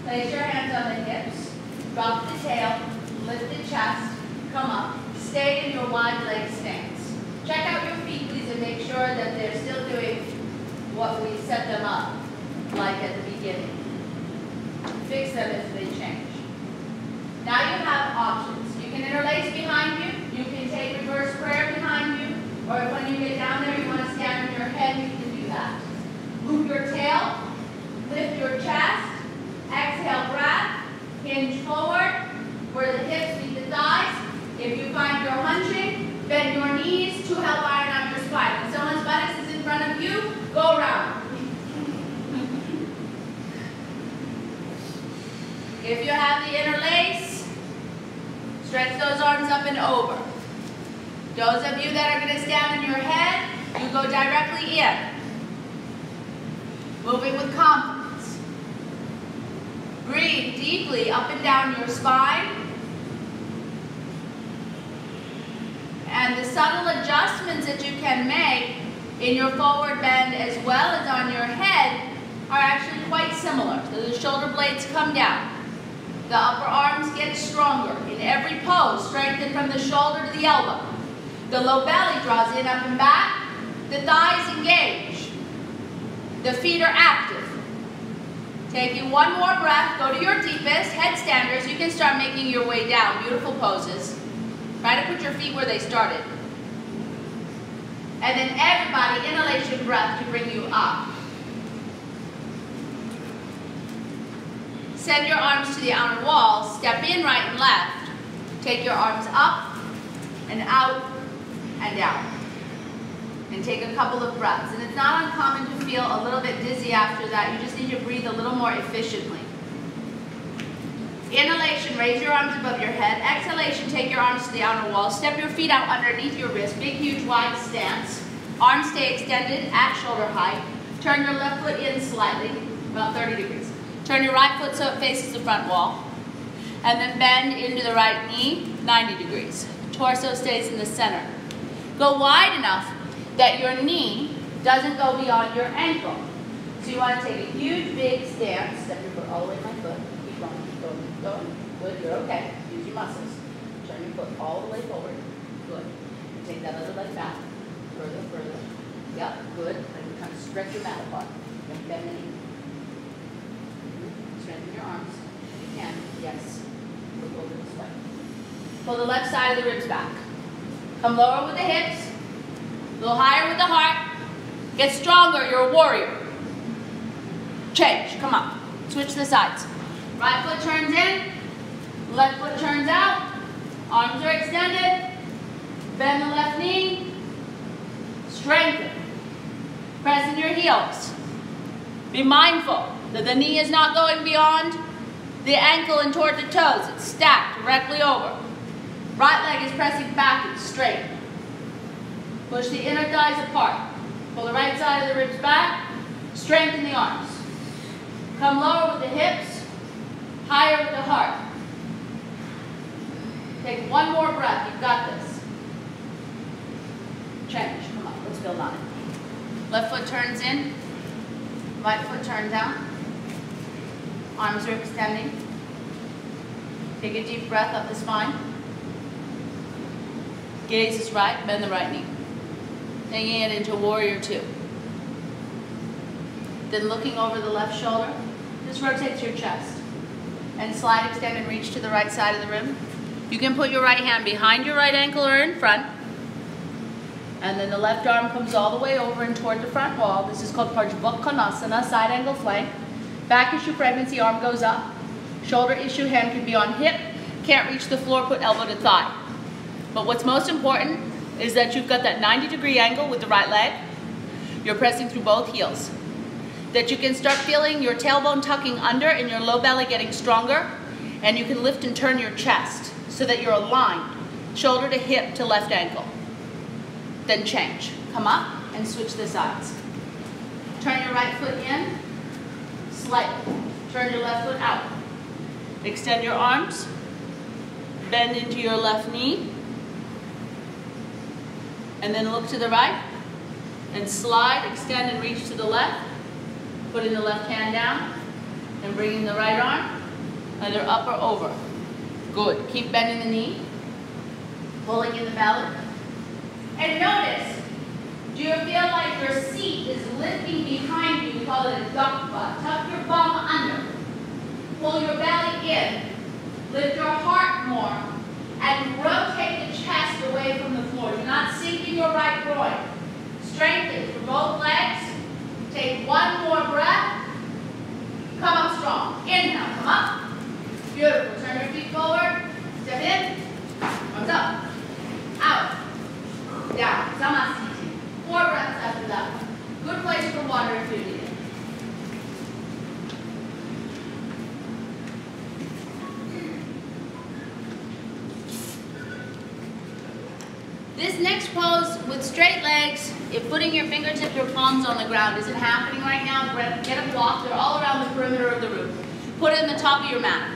Place your hands on the hips. Drop the tail. Lift the chest. Come up. Stay in your wide leg stance. Check out your feet, please, and make sure that they're still doing what we set them up, like at the beginning. Fix them if they change. Now you have options. You can interlace behind you. You can take reverse prayer behind you. Or when you get down there, you want to stand on your head, you can do that. Move your tail. Lift your chest. Exhale, breath. Hinge forward where the hips meet the thighs. If you find you're hunching, bend your knees to help iron out your spine. When someone's buttocks is in front of you, go around. If you have the interlace, stretch those arms up and over. Those of you that are going to stand on your head, you go directly in. Moving with confidence. Breathe deeply up and down your spine. And the subtle adjustments that you can make in your forward bend as well as on your head are actually quite similar. So the shoulder blades come down. The upper arms get stronger. In every pose, strengthen from the shoulder to the elbow. The low belly draws in, up and back. The thighs engage. The feet are active. Taking one more breath, go to your deepest, headstanders. You can start making your way down. Beautiful poses. Try to put your feet where they started. And then everybody, inhalation breath to bring you up. Send your arms to the outer wall. Step in right and left. Take your arms up and out and down. And take a couple of breaths. And it's not uncommon to feel a little bit dizzy after that. You just need to breathe a little more efficiently. Inhalation, raise your arms above your head. Exhalation, take your arms to the outer wall. Step your feet out underneath your wrist. Big, huge, wide stance. Arms stay extended at shoulder height. Turn your left foot in slightly, about 30 degrees. Turn your right foot so it faces the front wall. And then bend into the right knee, 90 degrees. Torso stays in the center. Go wide enough that your knee doesn't go beyond your ankle. So you want to take a huge, big stance. Step your foot all the way to my foot. Keep going, keep going, keep going. Good, you're okay. Use your muscles. Turn your foot all the way forward. Good. Take that other leg back. Further, further. Yep, good. And kind of stretch your mat apart. Then bend the knee. Strengthen your arms. If you can. Yes. Look over this way. Pull the left side of the ribs back. Come lower with the hips. A little higher with the heart. Get stronger. You're a warrior. Change. Come on. Switch the sides. Right foot turns in. Left foot turns out. Arms are extended. Bend the left knee. Strengthen. Press in your heels. Be mindful that the knee is not going beyond the ankle and toward the toes. It's stacked directly over. Right leg is pressing back and straight. Push the inner thighs apart. Pull the right side of the ribs back. Strengthen the arms. Come lower with the hips. Higher with the heart. Take one more breath. You've got this. Change. Come on. Let's build on it. Left foot turns in. Right foot turns out. Arms are extending. Take a deep breath up the spine. Gaze is right. Bend the right knee. Taking it into warrior two. Then looking over the left shoulder. Just rotates your chest. And slide, extend, and reach to the right side of the rim. You can put your right hand behind your right ankle or in front. And then the left arm comes all the way over and toward the front wall. This is called Parsvakonasana, side angle flank. Back issue pregnancy, arm goes up. Shoulder issue, hand can be on hip. Can't reach the floor, put elbow to thigh. But what's most important is that you've got that 90-degree angle with the right leg. You're pressing through both heels. That you can start feeling your tailbone tucking under and your low belly getting stronger. And you can lift and turn your chest so that you're aligned, shoulder to hip to left ankle. Then change. Come up and switch the sides. Turn your right foot in, slightly. Turn your left foot out. Extend your arms, bend into your left knee, and then look to the right, and slide, extend, and reach to the left. Putting the left hand down, and bringing the right arm, either up or over. Good. Keep bending the knee, pulling in the belly. And notice, do you feel like your seat is lifting behind you? We call it a duck butt. Tuck your bum under. Pull your belly in. Lift your heart more. And rotate the chest away from the floor. Do not sink in your right groin. Strengthen for both legs. Take one more breath. Come up strong. Inhale, come up. Beautiful. Turn your feet forward. Step in. Arms up. Out. Down. Samasthiti. 4 breaths after that one. Good place for water if you need it. This next pose with straight legs, if putting your fingertips or palms on the ground isn't happening right now, get a block. They're all around the perimeter of the room. Put it in the top of your mat.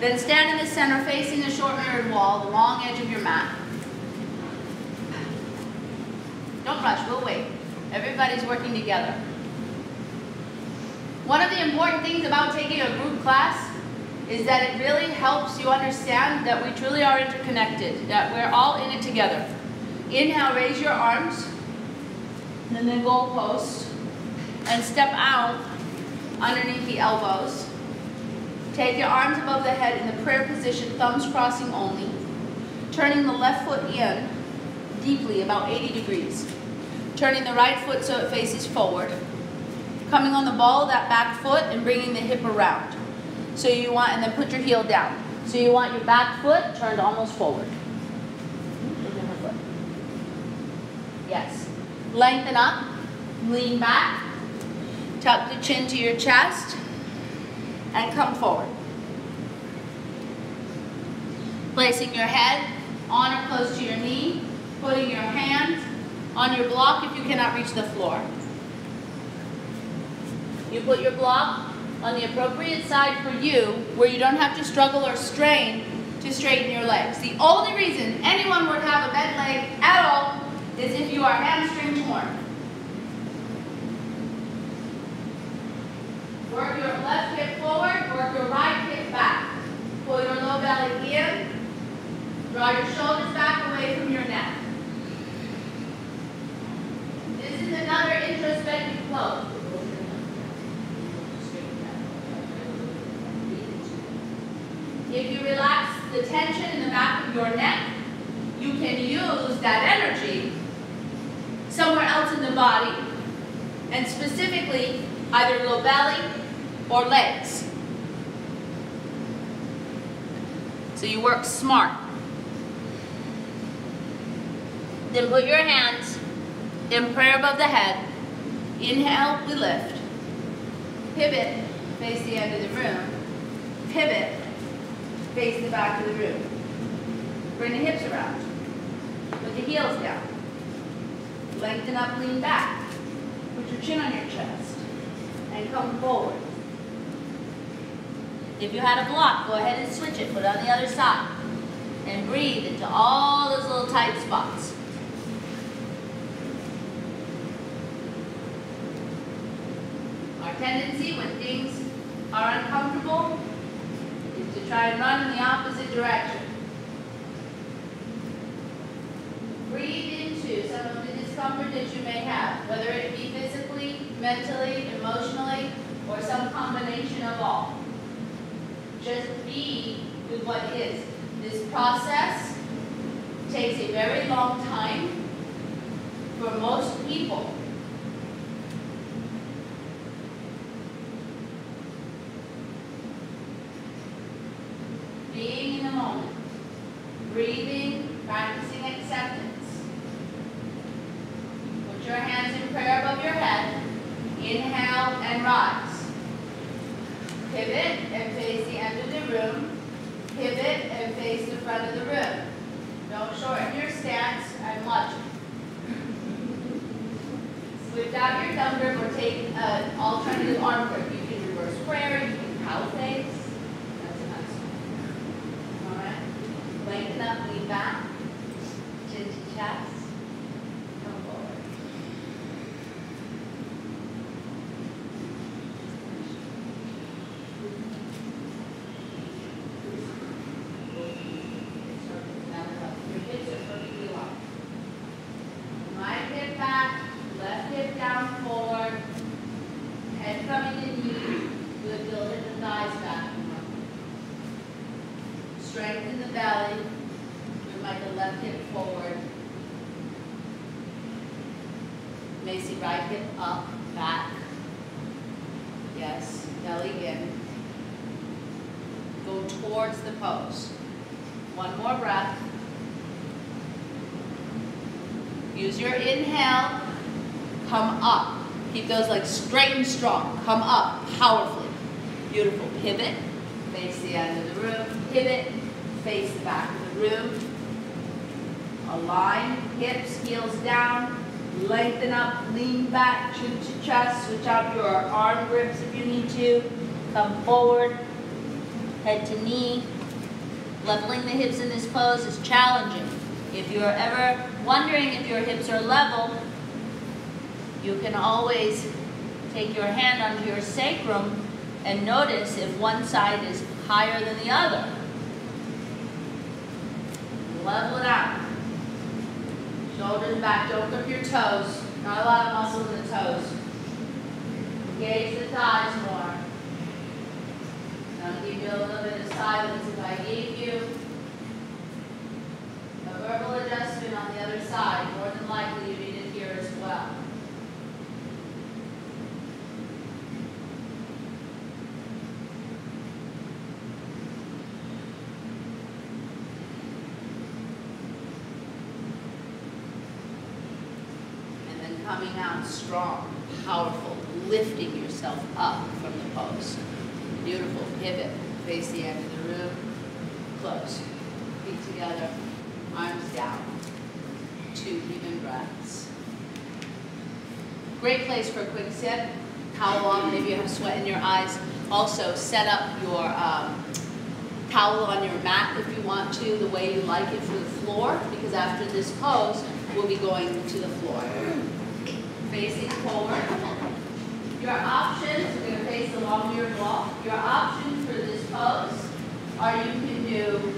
Then stand in the center facing the short mirrored wall, the long edge of your mat. Don't rush, we'll wait. Everybody's working together. One of the important things about taking a group class is that it really helps you understand that we truly are interconnected, that we're all in it together. Inhale, raise your arms, and then goal post, and step out underneath the elbows. Take your arms above the head in the prayer position, thumbs crossing only. Turning the left foot in deeply, about 80 degrees. Turning the right foot so it faces forward. Coming on the ball of that back foot and bringing the hip around. So you want, and then put your heel down. So you want your back foot turned almost forward. Yes. Lengthen up, lean back, tuck the chin to your chest, and come forward. Placing your head on or close to your knee, putting your hands on your block if you cannot reach the floor. You put your block on the appropriate side for you, where you don't have to struggle or strain to straighten your legs. The only reason anyone would have a bent leg at all is if you are hamstring torn. Work your left hip forward, work your right hip back. Pull your low belly in, draw your shoulders back away from your neck. This is another introspective pose. If you relax the tension in the back of your neck, you can use that energy somewhere else in the body, and specifically either low belly or legs. So you work smart. Then put your hands in prayer above the head. Inhale, we lift. Pivot, face the end of the room. Pivot, face the back of the room. Bring the hips around. Put the heels down. Lengthen up, lean back. Put your chin on your chest. And come forward. If you had a block, go ahead and switch it. Put it on the other side. And breathe into all those little tight spots. Our tendency when things are uncomfortable is to try and run in the opposite direction. Breathe into some of the discomfort that you may have, whether it be physically, mentally, emotionally, or some combination of all. Just be with what is. This process It takes a very long time for most people being in the moment, breathing, practicing acceptance. Put your hands in prayer above your head. Inhale and rise. Pivot and face the end of the room. Pivot and face the front of the room. Don't shorten your stance and watch it. Switch out your thumb grip or take an alternative arm grip. You can reverse prayer, you can cow face. That's a nice one. Alright? Lengthen up, lean back. Chin to chest. Come forward. Your hips are perfectly locked. Right hip back, left hip down forward, head coming to knee, good, building the thighs back. Strengthen the belly, move like the left hip forward. Macy, right hip up, back. Yes, belly in. Go towards the pose. One more breath. Use your inhale, come up. Keep those legs straight and strong. Come up, powerfully. Beautiful. Pivot, face the end of the room. Pivot, face the back of the room. Align, hips, heels down. Lengthen up, lean back, chin to chest. Switch out your arm grips if you need to. Come forward, head to knee. Leveling the hips in this pose is challenging. If you're ever wondering if your hips are level, you can always take your hand onto your sacrum and notice if one side is higher than the other. Level it out. Shoulders back, don't grip your toes. Not a lot of muscle in the toes. Engage the thighs more. I'll give you a little bit of silence if I gave you a verbal adjustment on the other side. More than likely you need it here as well. And then coming out strong, powerful, lifting yourself up from the pose. Beautiful. Pivot. Face the end of the room. Close. Feet together. Arms down. 2 even breaths. Great place for a quick sit. Towel on. Maybe you have sweat in your eyes. Also, set up your towel on your mat if you want to, the way you like it for the floor, because after this pose, we'll be going to the floor. Facing forward. Your options, we're going to face the long mirror wall. Your options for this pose are you can do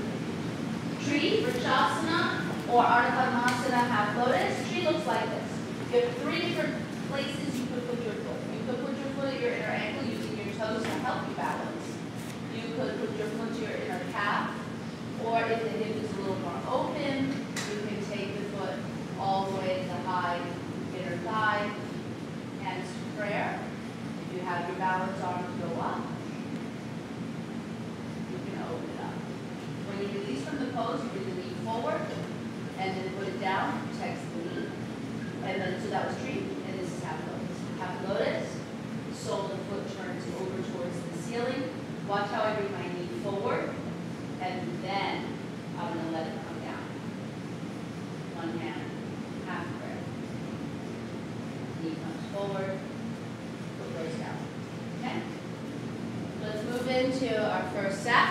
tree, Vrikshasana, or Ardha Padmasana, half lotus. Tree looks like this. You have 3 different places you could put your foot. You could put your foot at your inner ankle using your toes to help you balance. You could put your foot to your inner calf, or if the hip is a little more open, you can take the foot all the way to the high inner thigh. Hands to prayer. If you have your balance arms go up, you can open it up. When you release from the pose, you bring the knee forward, and then put it down, protects the knee. And then, so that was tree, and this is half lotus. Half lotus, sole of the foot turns over towards the ceiling. Watch how I bring my knee forward, and then I'm going to let it come down. One hand, half prayer. Knee comes forward, foot goes down. Okay? Let's move into our first set.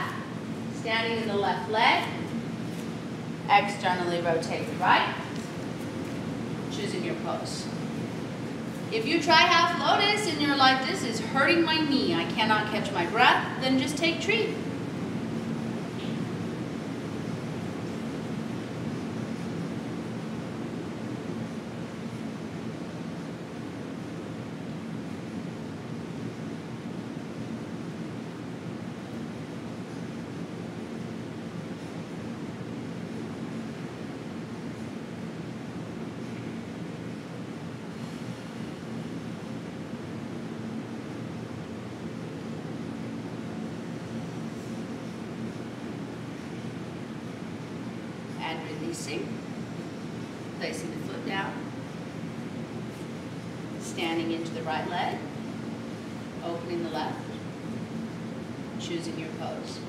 Standing in the left leg. Externally rotate the right. Choosing your pose. If you try half lotus and you're like, this is hurting my knee, I cannot catch my breath, then just take tree. releasing, placing the foot down, standing into the right leg, opening the left, choosing your pose.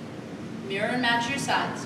Mirror and match your sides.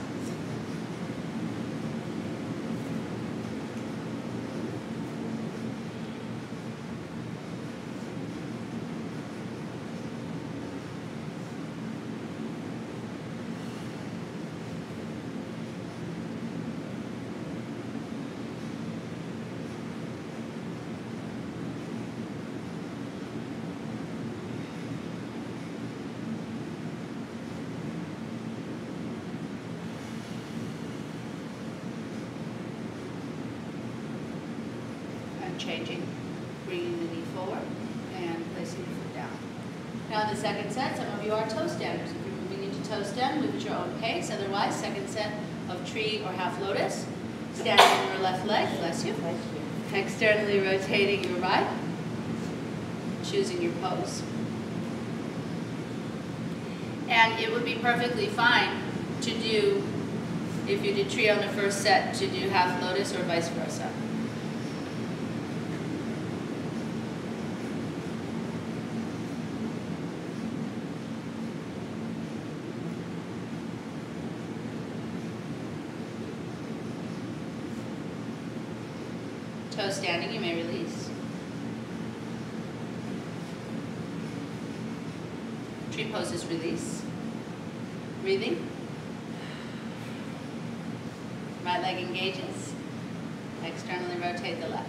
Changing, bringing the knee forward and placing the foot down. Now in the second set, some of you are toe standers. If you're moving into toe stand, move at your own pace. Otherwise, second set of tree or half lotus. Standing on your left leg, bless you. Externally rotating your right. Choosing your pose. And it would be perfectly fine to do, if you did tree on the first set, to do half lotus or vice versa. Toe standing, you may release. Tree poses, release. Breathing. Right leg engages. Externally rotate the left.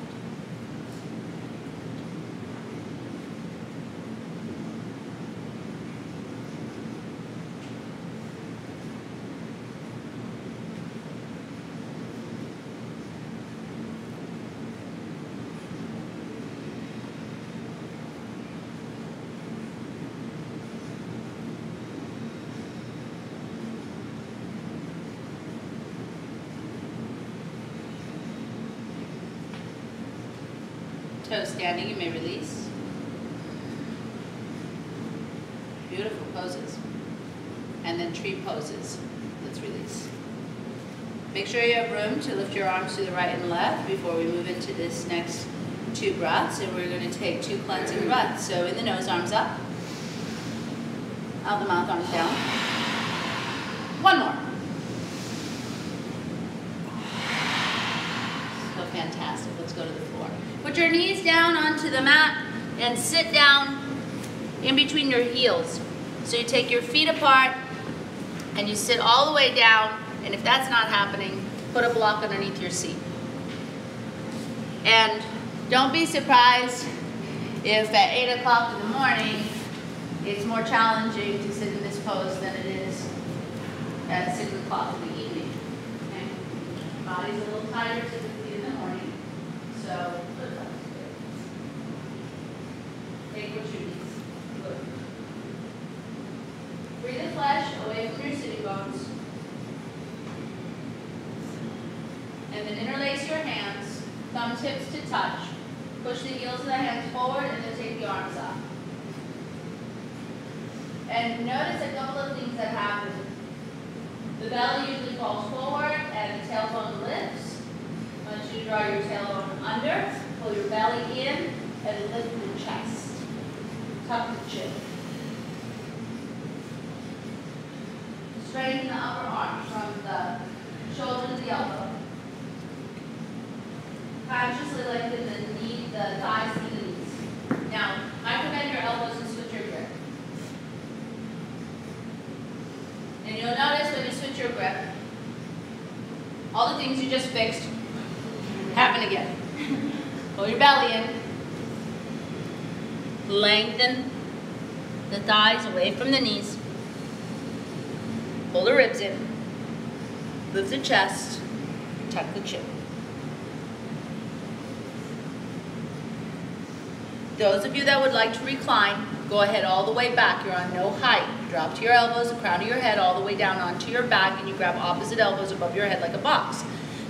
Toe standing, you may release. Beautiful poses. And then tree poses. Let's release. Make sure you have room to lift your arms to the right and left before we move into this next two breaths. And we're going to take two cleansing breaths. So in the nose, arms up. Out the mouth, arms down. One more. So fantastic. Let's go to the floor. Put your knees down onto the mat and sit down in between your heels. So you take your feet apart and you sit all the way down, and if that's not happening, put a block underneath your seat. And don't be surprised if at 8 o'clock in the morning it's more challenging to sit in this pose than it is at 6 o'clock in the evening. Okay? Body's a little tighter typically in the morning, so take what you need. Good. Breathe the flesh away from your sitting bones. And then interlace your hands, thumb tips to touch. Push the heels of the hands forward and then take the arms up. And notice a couple of things that happen. The belly usually falls forward and the tailbone lifts. Once you draw your tailbone under, pull your belly in and lift the chest. Tuck the chin. Straighten the upper arm from the shoulder to the elbow. Consciously lengthen the knee, the thighs to the knees. Now, microbend your elbows and switch your grip. And you'll notice when you switch your grip, all the things you just fixed happen again. Pull your belly in. Lengthen the thighs away from the knees. Pull the ribs in. Lift the chest. Tuck the chin. Those of you that would like to recline, go ahead all the way back. You're on no height. Drop to your elbows, the crown of your head all the way down onto your back, and you grab opposite elbows above your head like a box.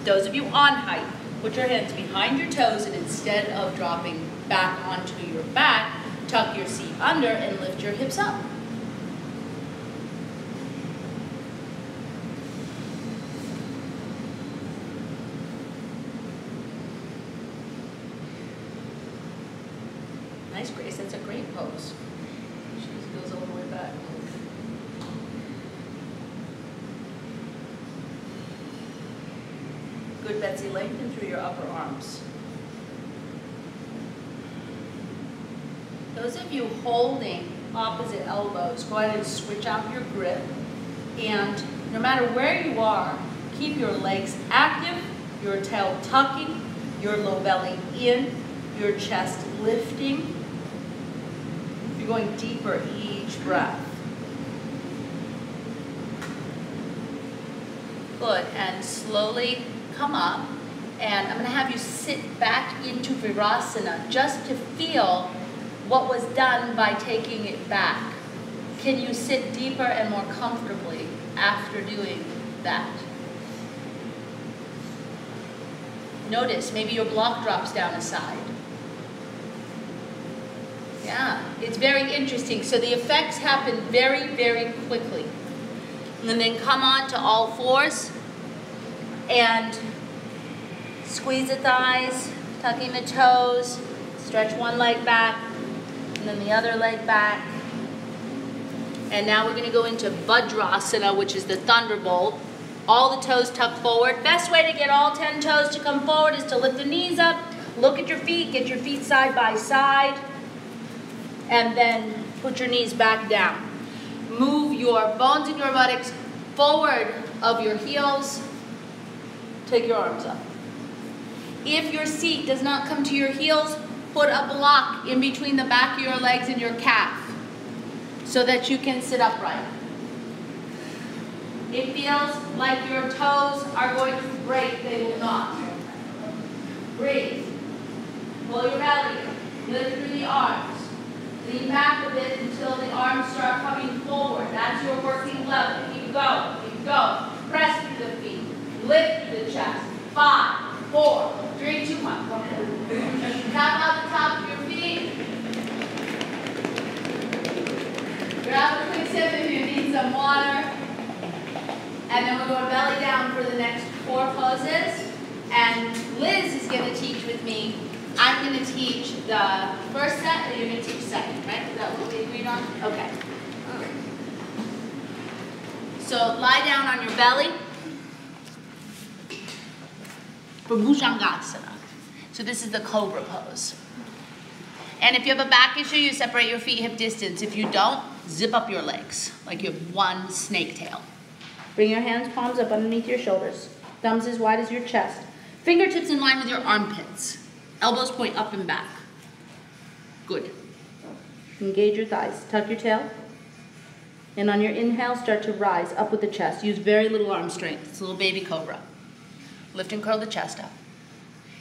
Those of you on height, put your hands behind your toes, and instead of dropping back onto your back, tuck your seat under and lift your hips up. Nice, Grace. That's a great pose. She just goes all the way back. Good, Betsy. Lengthen through your upper arms. Those of you holding opposite elbows, go ahead and switch out your grip. And no matter where you are, keep your legs active, your tail tucking, your low belly in, your chest lifting. You're going deeper each breath. Good, and slowly come up. And I'm going to have you sit back into Virasana just to feel what was done by taking it back. Can you sit deeper and more comfortably after doing that? Notice, maybe your block drops down a side. Yeah, it's very interesting. So the effects happen very, very quickly. And then come on to all fours and squeeze the thighs, tucking the toes, stretch one leg back, and then the other leg back. And now we're going to go into Vajrasana, which is the thunderbolt. All the toes tucked forward. Best way to get all 10 toes to come forward is to lift the knees up, look at your feet, get your feet side by side, and then put your knees back down. Move your bones in your buttocks forward of your heels. Take your arms up. If your seat does not come to your heels, put a block in between the back of your legs and your calf so that you can sit upright. It feels like your toes are going to break. They will not. Breathe. Pull your belly. Lift through the arms. Lean back a bit until the arms start coming forward. That's your working level. Keep going. Keep going. Press through the feet. Lift through the chest. 5, 4, 3, 2, 1. Tap out the top of your feet. Grab a quick sip if you need some water. And then we're going belly down for the next 4 poses. And Liz is going to teach with me. I'm going to teach the first set, and you're going to teach second, right? Is that what we agreed on? Okay. So lie down on your belly for Bhujangasana. So this is the cobra pose. And if you have a back issue, you separate your feet hip distance. If you don't, zip up your legs like you have one snake tail. Bring your hands, palms up underneath your shoulders. Thumbs as wide as your chest. Fingertips in line with your armpits. Elbows point up and back. Good. Engage your thighs. Tuck your tail. And on your inhale, start to rise up with the chest. Use very little arm strength. It's a little baby cobra. Lift and curl the chest up.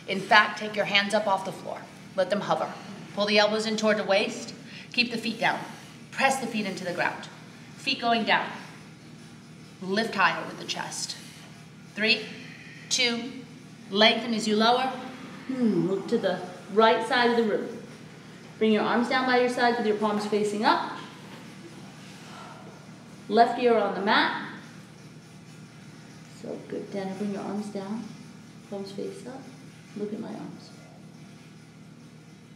In fact, take your hands up off the floor. Let them hover. Pull the elbows in toward the waist. Keep the feet down. Press the feet into the ground. Feet going down. Lift higher with the chest. 3, 2, lengthen as you lower. Look to the right side of the room. Bring your arms down by your sides with your palms facing up. Left ear on the mat. So good. Dana, bring your arms down. Palms face up. Look at my arms.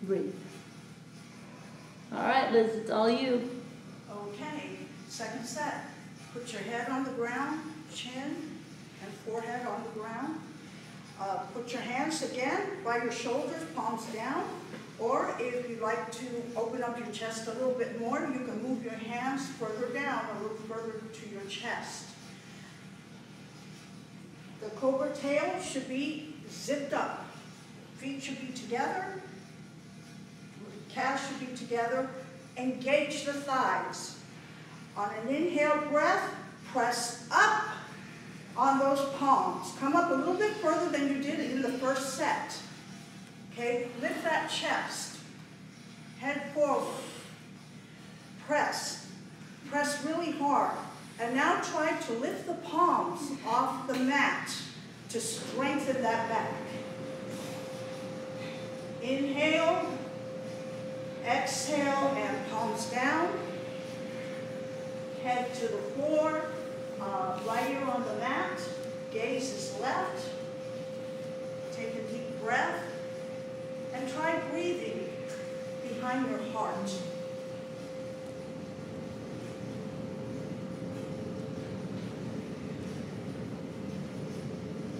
Breathe. All right, Liz, it's all you. Okay, second set. Put your head on the ground, chin and forehead on the ground. Put your hands again by your shoulders, palms down. Or if you'd like to open up your chest a little bit more, you can move your hands further down, a little further to your chest. The cobra tail should be zipped up. Feet should be together. Calves should be together. Engage the thighs. On an inhale breath, press up on those palms. Come up a little bit further than you did in the first set. Okay, lift that chest. Head forward. Press. Press really hard. And now try to lift the palms off the mat to strengthen that back. Inhale. Exhale and palms down. Head to the floor. Right ear on the mat. Gaze is left. Take a deep breath. And try breathing behind your heart.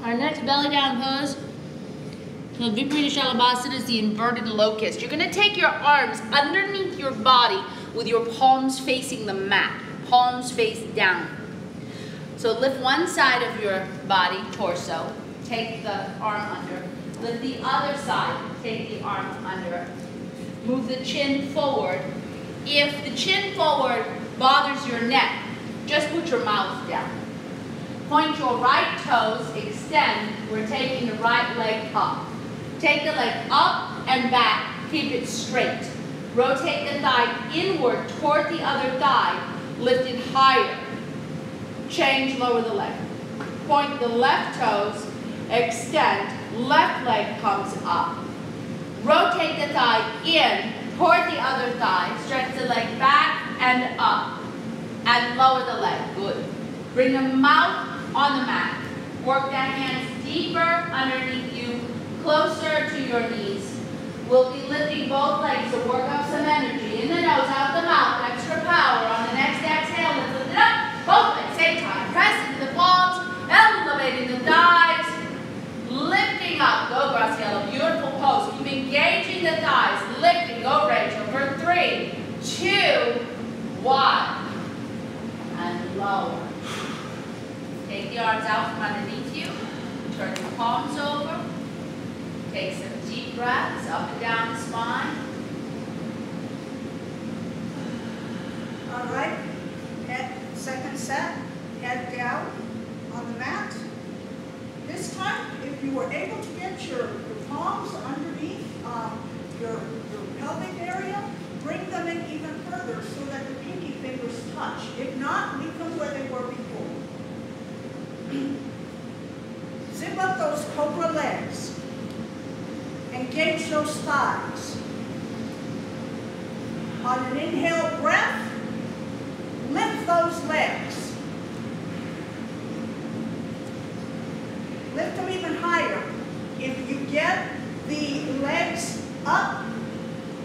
Our next belly down pose, the Viparita Shalabhasana, is the inverted locust. You're going to take your arms underneath your body with your palms facing the mat, palms face down. So lift one side of your body, torso, take the arm under. Lift the other side, take the arm under. Move the chin forward. If the chin forward bothers your neck, just put your mouth down. Point your right toes, extend. We're taking the right leg up. Take the leg up and back, keep it straight. Rotate the thigh inward toward the other thigh, lift it higher. Change, lower the leg. Point the left toes, extend, left leg comes up. Rotate the thigh in toward the other thigh, stretch the leg back and up, and lower the leg, good. Bring the mouth on the mat. Work that hands deeper underneath you, closer to your knees. We'll be lifting both legs to work up some energy. In the nose, out the mouth, extra power. On the next exhale, let's lift it up. Both legs, same time. Press into the palms, elevating the thighs, lifting up. Go, Graciela, beautiful pose. Keep engaging the thighs, lifting. Go, Rachel, for 3, 2, 1. And lower. Take the arms out from underneath you. Turn the palms over. Take some deep breaths up and down the spine. All right, second set, head down on the mat. This time, if you were able to get your palms underneath your pelvic area, bring them in even further so that the pinky fingers touch. If not, leave them where they were before. Zip up those cobra legs. Engage those thighs. On an inhale breath, lift those legs. Lift them even higher. If you get the legs up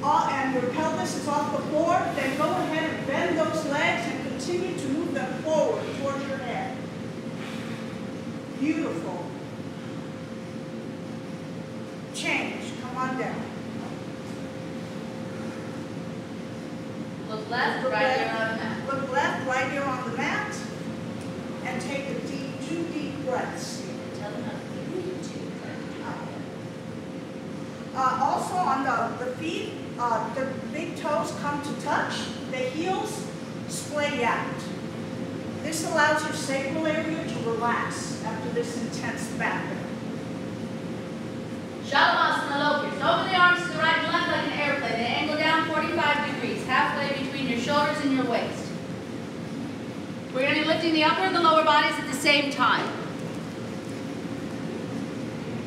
and your pelvis is off the floor, then go ahead and bend those legs and continue to move them forward towards your head. Beautiful. Change. Come on down. Look left, right here on the mat. Look left, right here on the mat. And take a deep, 2 deep breaths. Tell them how to breathe too. Also on the feet, the big toes come to touch. The heels splay out. This allows your sacral area to relax after this intense back. Shalabhasana locust. Open the arms to the right and left like an airplane. They angle down 45 degrees, halfway between your shoulders and your waist. We're going to be lifting the upper and the lower bodies at the same time.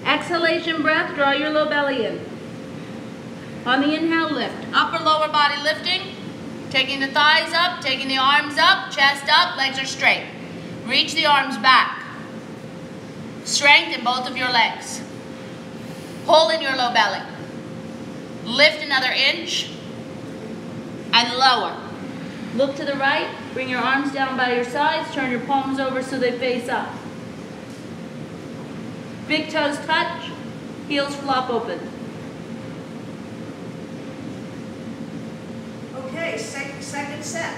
Exhalation breath, draw your low belly in. On the inhale, lift. Upper, lower body lifting. Taking the thighs up, taking the arms up, chest up, legs are straight. Reach the arms back. Strength in both of your legs. Pull in your low belly. Lift another inch and lower. Look to the right, bring your arms down by your sides, turn your palms over so they face up. Big toes touch, heels flop open. Okay, second set.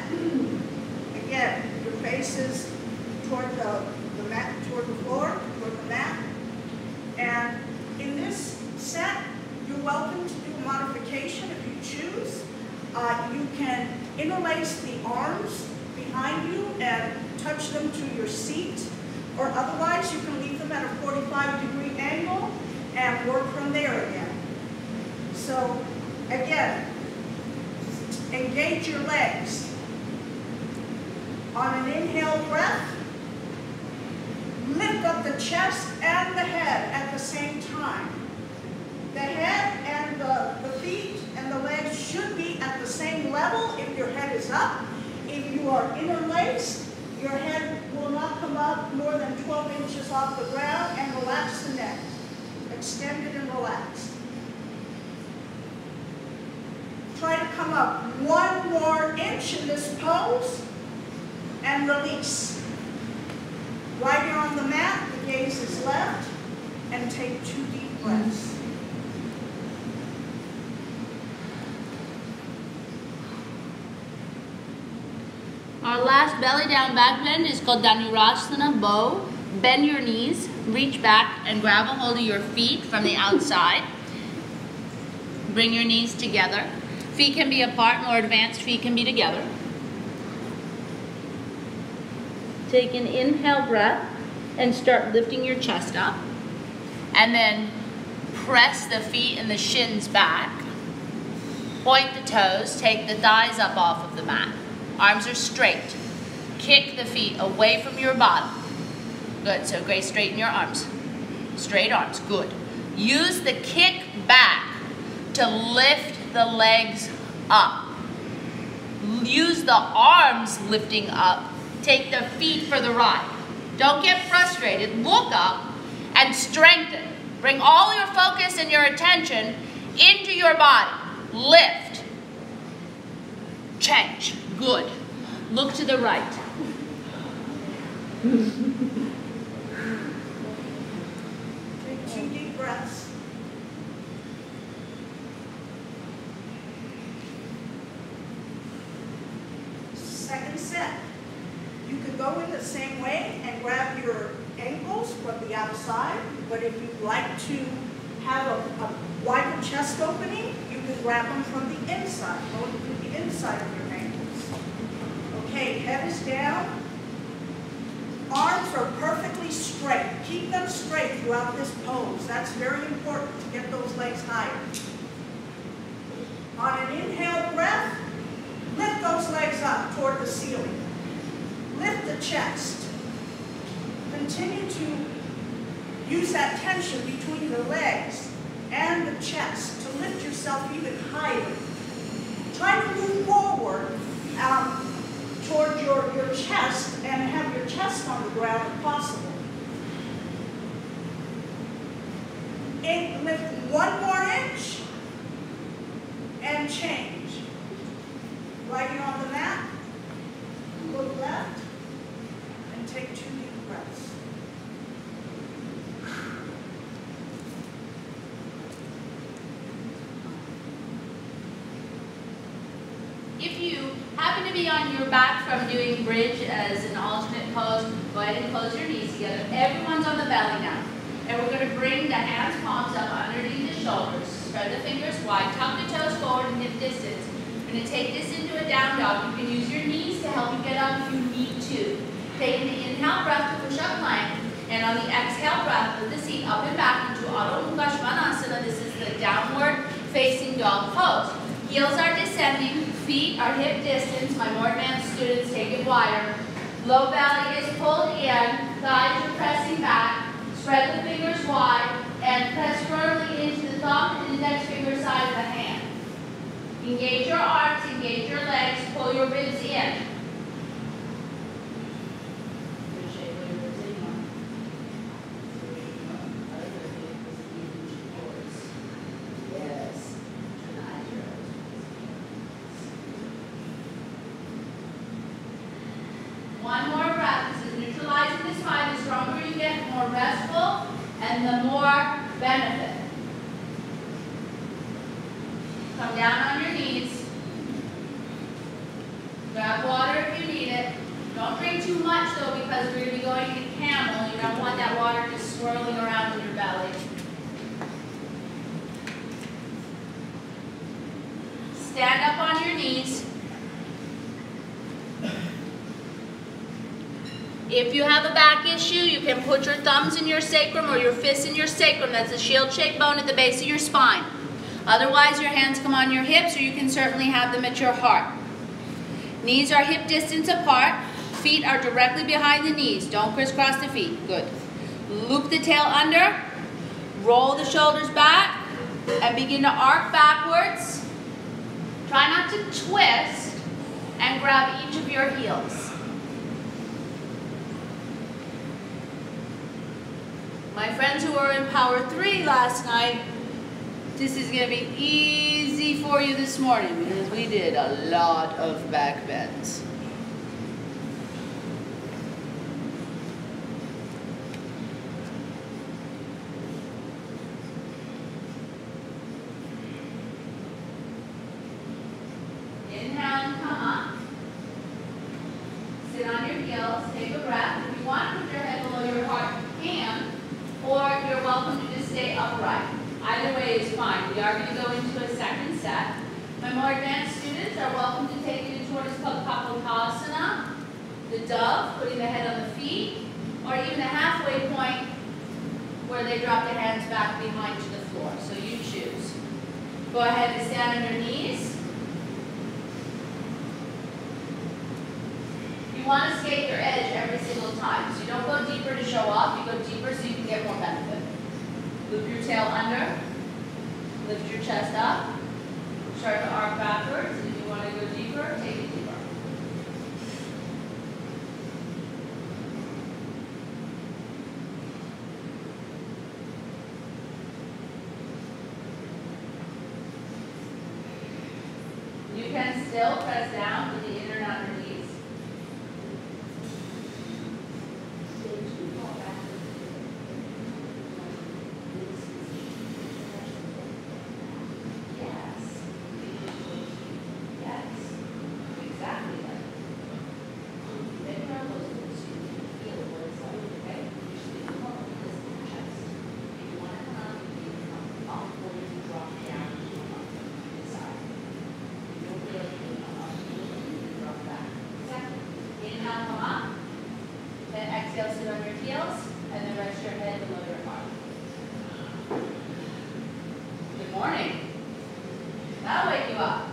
Again, your face is toward the mat, toward the floor, toward the mat. And in this set, you're welcome to do a modification if you choose. You can interlace the arms behind you and touch them to your seat, or otherwise you can leave them at a 45-degree angle and work from there again. So again, engage your legs. On an inhale breath, lift up the chest and the head at the same time. The head and the feet and the legs should be at the same level if your head is up. If you are interlaced, your head will not come up more than 12 inches off the ground, and relax the neck. Extend it and relax. Try come up 1 more inch in this pose and release. While you're on the mat, the gaze is left, and take 2 deep breaths. Our last belly down back bend is called Dhanurasana bow. Bend your knees, reach back and grab a hold of your feet from the outside. Bring your knees together. Feet can be apart, more advanced feet can be together. Take an inhale breath and start lifting your chest up. And then press the feet and the shins back. Point the toes, take the thighs up off of the mat. Arms are straight. Kick the feet away from your bottom. Good, so Grace, straighten your arms. Straight arms, good. Use the kick back to lift the legs up. Use the arms lifting up. Take the feet for the ride. Don't get frustrated. Look up and strengthen. Bring all your focus and your attention into your body. Lift. Change. Good. Look to the right. Take 2 deep breaths. Second set. You could go in the same way and grab your ankles from the outside, but if you'd like to have a wider chest opening, you can grab them from the inside, going to the inside of your ankles. Okay, head is down. Arms are perfectly straight. Keep them straight throughout this pose. That's very important to get those legs higher. On an inhale breath, lift those legs up toward the ceiling. Lift the chest. Continue to use that tension between the legs and the chest to lift yourself even higher. Try to move forward toward your chest and have your chest on the ground if possible. And lift 1 more inch and change. While you're on the mat, look left and take 2 deep breaths. If you happen to be on your back from doing bridge as an alternate pose, go ahead and close your knees together. Everyone's on the belly now. And we're going to bring the hands, palms up underneath the shoulders. Spread the fingers wide, tuck the toes forward and hip distance. We're going to take this into a down dog. You can use your knees to help you get up if you need to. Taking the inhale breath to push up plank. And on the exhale breath, put the seat up and back into Adho Mukha Svanasana. This is the downward facing dog pose. Heels are descending, feet are hip distance. My more advanced students take it wider. Low belly is pulled in, thighs are pressing back. Spread the fingers wide and press firmly into the thumb and index finger side of the hand. Engage your arms, engage your legs, pull your ribs in. One more breath. This is neutralizing the spine. The stronger you get, the more restful and the more benefit. Come down on your knees. Grab water if you need it. Don't drink too much though, because we're going to be going to camel. You don't want that water just swirling around in your belly. Stand up on your knees. If you have a back issue, you can put your thumbs in your sacrum or your fists in your sacrum. That's a shield-shaped bone at the base of your spine. Otherwise, your hands come on your hips, or you can certainly have them at your heart. Knees are hip distance apart. Feet are directly behind the knees. Don't crisscross the feet. Good. Loop the tail under. Roll the shoulders back and begin to arc backwards. Try not to twist and grab each of your heels. My friends who were in Power 3 last night, this is going to be easy easy for you this morning because we did a lot of back bends. Inhale and come up. Sit on your heels, take a breath. If you want to put your head below your heart, you can, or you're welcome to just stay upright. Either way is fine. We are going to go into a second set. My more advanced students are welcome to take it into what is called Kapotasana, the dove, putting the head on the feet, or even the halfway point where they drop their hands back behind to the floor. So you choose. Go ahead and stand on your knees. You want to skate your edge every single time. So you don't go deeper to show off, you go deeper so you can get more benefit. Loop your tail under, lift your chest up, start to arc backwards, and if you want to go deeper, take it deeper. You can still press down with the inner and outer knees. Sit on your heels, and then rest your head below your heart. Good morning. That'll wake you up.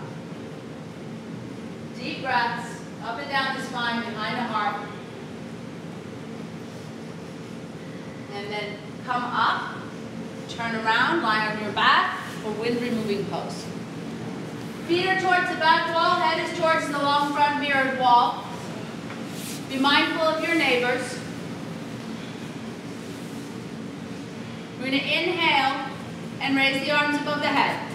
Deep breaths, up and down the spine, behind the heart. And then come up, turn around, lie on your back for wind removing pose. Feet are towards the back wall, head is towards the long front mirrored wall. Be mindful of your neighbors. We're going to inhale and raise the arms above the head.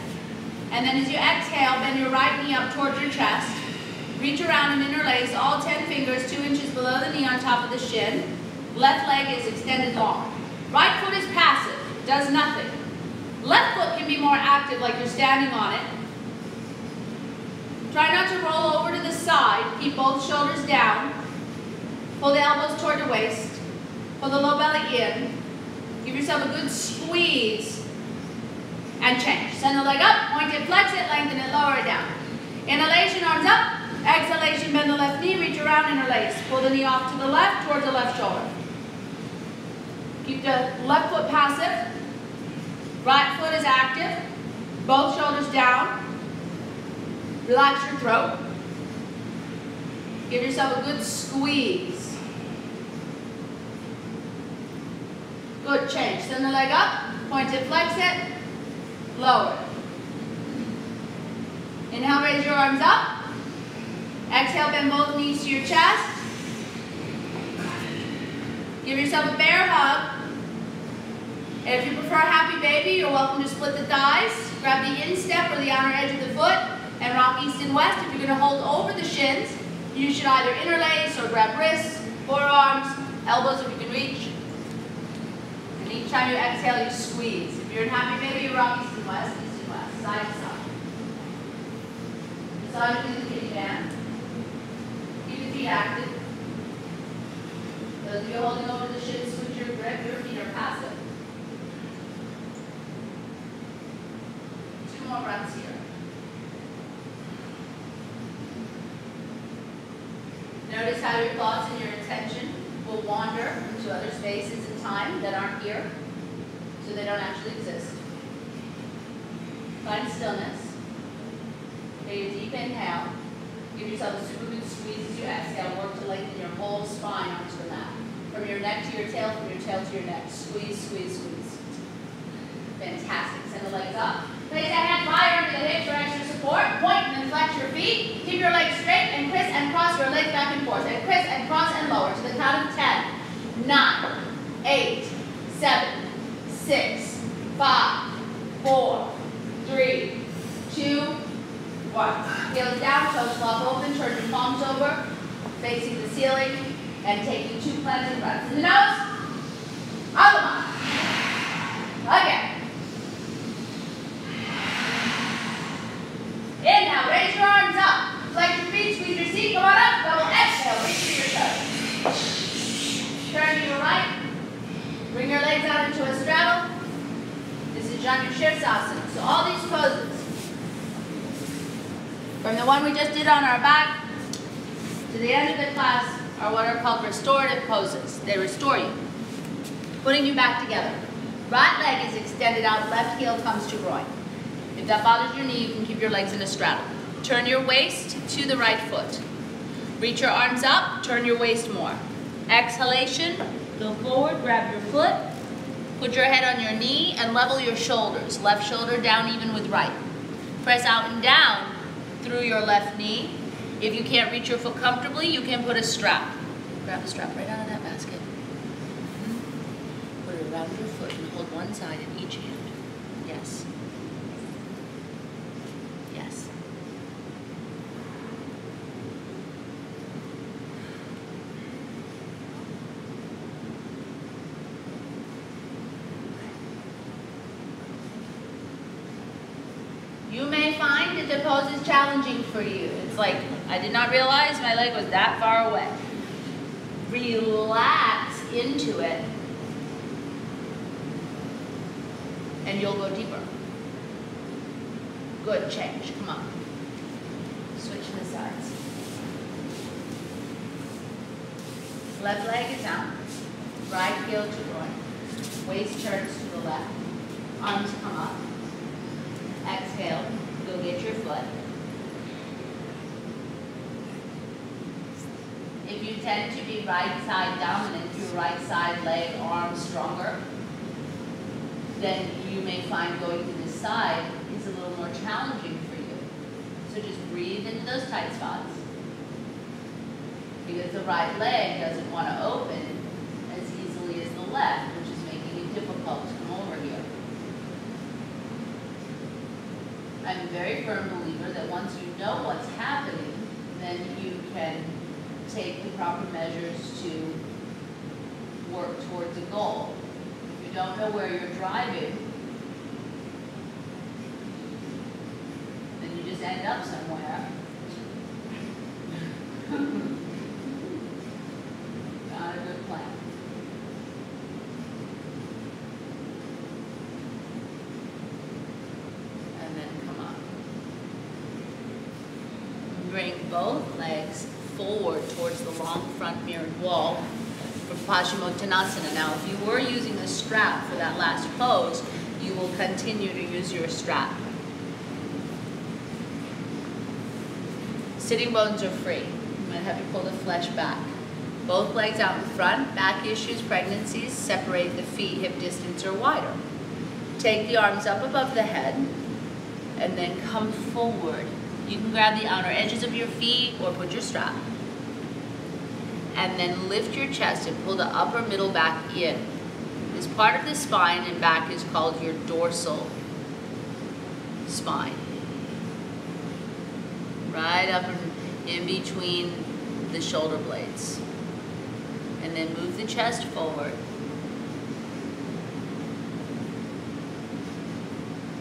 And then as you exhale, bend your right knee up towards your chest. Reach around and interlace all 10 fingers 2 inches below the knee on top of the shin. Left leg is extended long. Right foot is passive, does nothing. Left foot can be more active like you're standing on it. Try not to roll over to the side. Keep both shoulders down. Pull the elbows toward the waist. Pull the low belly in. Give yourself a good squeeze and change. Send the leg up, point it, flex it, lengthen it, lower it down. Inhalation, arms up. Exhalation, bend the left knee, reach around, interlace. Pull the knee off to the left, towards the left shoulder. Keep the left foot passive. Right foot is active. Both shoulders down. Relax your throat. Give yourself a good squeeze. Good, change. Send the leg up, point it, flex it, lower it. Inhale, raise your arms up. Exhale, bend both knees to your chest. Give yourself a bear hug. And if you prefer happy baby, you're welcome to split the thighs. Grab the instep or the outer edge of the foot and rock east and west. If you're going to hold over the shins, you should either interlace or grab wrists, forearms, elbows if you can reach. Each time you exhale, you squeeze. If you're in happy baby, you rock east and west, side to side. Massage through the kitty band. Keep the feet active. Those of you holding over the shins, switch your grip. Your feet are passive. 2 more breaths here. Notice how your thoughts and your intention will wander into other spaces and time that aren't here, so they don't actually exist. Find stillness. Take a deep inhale. Give yourself a super good squeeze as you exhale. Work to lengthen your whole spine onto the mat. From your neck to your tail, from your tail to your neck. Squeeze, squeeze, squeeze. Fantastic. Send the legs up. Place that hand higher into the hips for extra support. Point and then flex your feet. Keep your legs straight and criss and cross your legs back and forth. And criss and cross and lower to the count of 10, 9, 8, 7, 6, 5, 4, 3, 2, One. Heels down, toes flop open, turn your palms over, facing the ceiling, and taking 2 cleansing breaths. In the nose, out the mouth. Again. Inhale, raise your arms up. Flex your feet, squeeze your seat, come on up. Double exhale, reach for your toes. Turn to your right. Bring your legs out into a straddle. This is Janu Shirsasana. So all these poses, from the one we just did on our back to the end of the class, are what are called restorative poses. They restore you, putting you back together. Right leg is extended out, left heel comes to groin. If that bothers your knee, you can keep your legs in a straddle. Turn your waist to the right foot. Reach your arms up, turn your waist more. Exhalation, go forward, grab your foot, put your head on your knee and level your shoulders. Left shoulder down even with right. Press out and down through your left knee. If you can't reach your foot comfortably, you can put a strap. Grab the strap right out of that basket. Put it around your foot and hold one side in each hand. Yes. Yes. You may find that the pose is challenging for you. It's like, I did not realize my leg was that far away. Relax into it, and you'll go deeper. Good, change, come on. Switch to the sides. Left leg is out, right heel to groin. Waist turns to the left. Arms come up. Exhale, go get your foot. If you tend to be right side dominant, your right side leg, arm stronger, then you may find going to this side is a little more challenging for you. So just breathe into those tight spots. Because the right leg doesn't want to open as easily as the left, which is making it difficult to come over here. I'm a very firm believer that once you know what's happening, then you can take the proper measures to work towards a goal. If you don't know where you're driving, then you just end up somewhere. Not a good plan. And then come up. Bring both legs forward towards the long front mirrored wall for Paschimottanasana. Now, if you were using a strap for that last pose, you will continue to use your strap. Sitting bones are free. You might have to pull the flesh back. Both legs out in front, back issues, pregnancies, separate the feet hip distance or wider. Take the arms up above the head and then come forward. You can grab the outer edges of your feet or put your strap. And then lift your chest and pull the upper middle back in. This part of the spine and back is called your dorsal spine. Right up in between the shoulder blades. And then move the chest forward.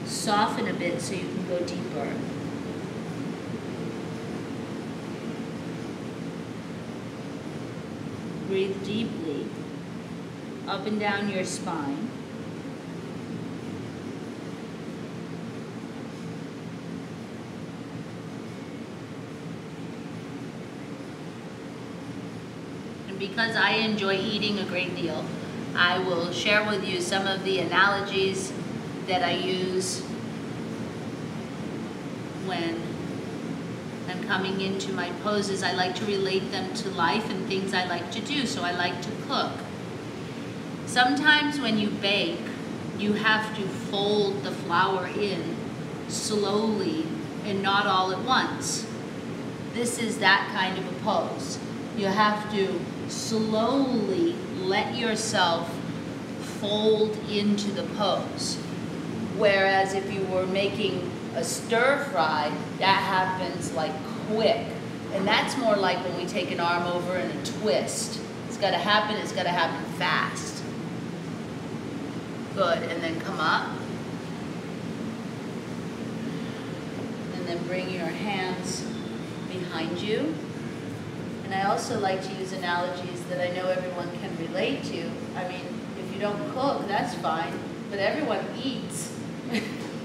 Soften a bit so you can go deeper. Breathe deeply up and down your spine. And because I enjoy eating a great deal, I will share with you some of the analogies that I use when I'm coming into my poses. I like to relate them to life and things I like to do, so I like to cook. Sometimes when you bake, you have to fold the flour in slowly and not all at once. This is that kind of a pose. You have to slowly let yourself fold into the pose. Whereas if you were making A stir fry, that happens like quick. And that's more like when we take an arm over in a twist. It's gotta happen fast. Good, and then come up. And then bring your hands behind you. And I also like to use analogies that I know everyone can relate to. I mean, if you don't cook, that's fine, but everyone eats.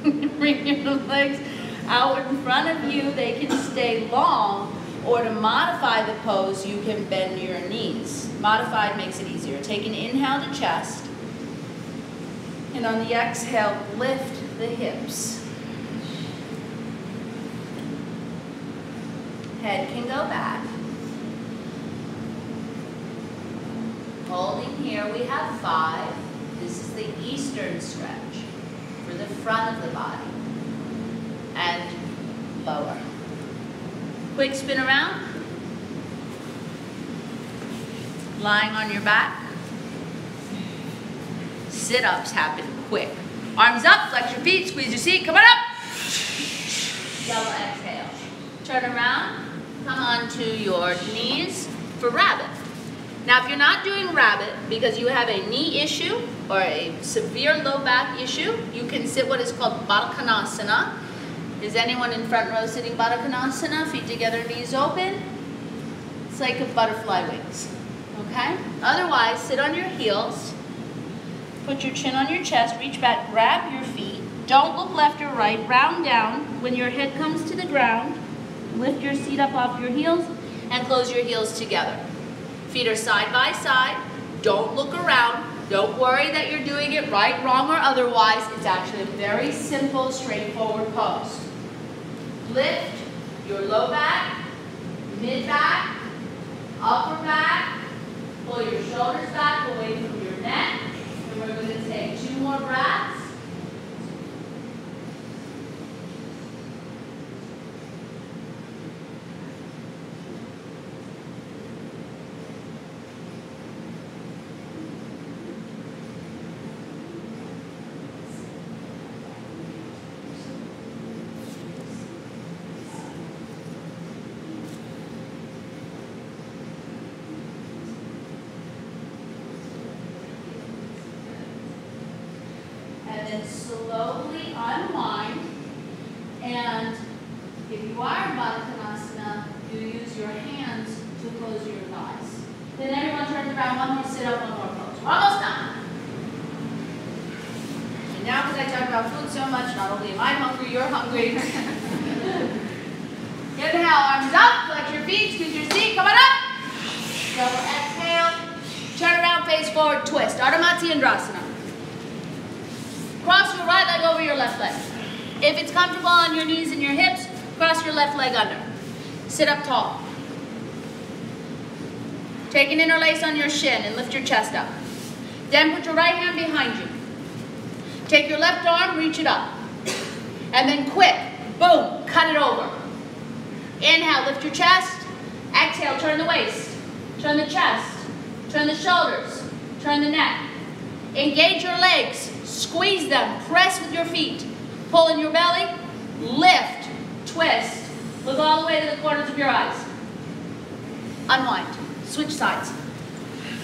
Bring your legs out in front of you. They can stay long, or to modify the pose, you can bend your knees. Modified makes it easier. Take an inhale to chest, and on the exhale, lift the hips. Head can go back. Holding here, we have 5. This is the eastern stretch for the front of the body. And lower. Quick spin around. Lying on your back. Sit-ups happen quick. Arms up, flex your feet, squeeze your seat, come on up. Double exhale. Turn around, come onto your knees for rabbit. Now, if you're not doing rabbit because you have a knee issue or a severe low back issue, you can sit what is called Baddha Konasana. Is anyone in front row sitting Baddha Konasana? Feet together, knees open. It's like a butterfly wings, okay? Otherwise, sit on your heels. Put your chin on your chest, reach back, grab your feet. Don't look left or right, round down. When your head comes to the ground, lift your seat up off your heels and close your heels together. Feet are side by side. Don't look around. Don't worry that you're doing it right, wrong, or otherwise. It's actually a very simple, straightforward pose. Lift your low back, mid back, upper back. Pull your shoulders back away from your neck. And we're going to take 2 more breaths. And then slowly unwind. And if you are in Baddha Konasana, you use your hands to close your thighs. Then everyone turns around, one more sit up, one more pose. We're almost done. And now because I talk about food so much, not only am I hungry, you're hungry. Inhale, arms up, flex your feet, squeeze your seat, come on up. Double exhale. Turn around, face forward, twist. Ardha Matsyendrasana. Cross your right leg over your left leg. If it's comfortable on your knees and your hips, cross your left leg under. Sit up tall. Take an interlace on your shin and lift your chest up. Then put your right hand behind you. Take your left arm, reach it up. And then quick, boom, cut it over. Inhale, lift your chest. Exhale, turn the waist. Turn the chest. Turn the shoulders. Turn the neck. Engage your legs. Squeeze them. Press with your feet. Pull in your belly. Lift. Twist. Look all the way to the corners of your eyes. Unwind. Switch sides.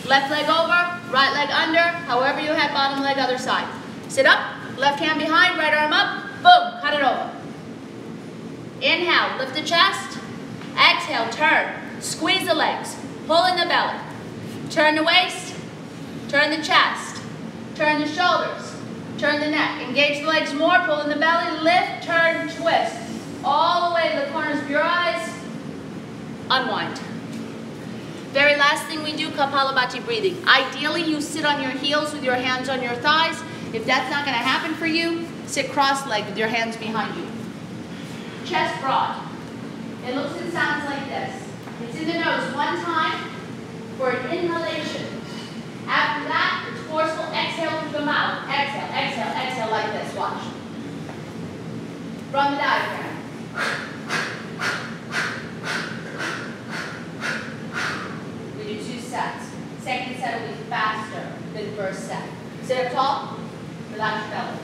Left leg over, right leg under. However you have bottom leg, other side. Sit up. Left hand behind, right arm up. Boom. Cut it over. Inhale. Lift the chest. Exhale. Turn. Squeeze the legs. Pull in the belly. Turn the waist. Turn the chest. Turn the shoulders. Turn the neck. Engage the legs more. Pull in the belly. Lift, turn, twist. All the way to the corners of your eyes. Unwind. Very last thing we do, Kapalabhati breathing. Ideally, you sit on your heels with your hands on your thighs. If that's not going to happen for you, sit cross-legged with your hands behind you. Chest broad. It looks and sounds like this. It's in the nose one time for an inhalation. After that, it's forceful exhale through the mouth. Exhale, exhale, exhale like this. Watch. From the diaphragm. We do 2 sets. Second set will be faster than first set. Sit up tall. Relax your belly.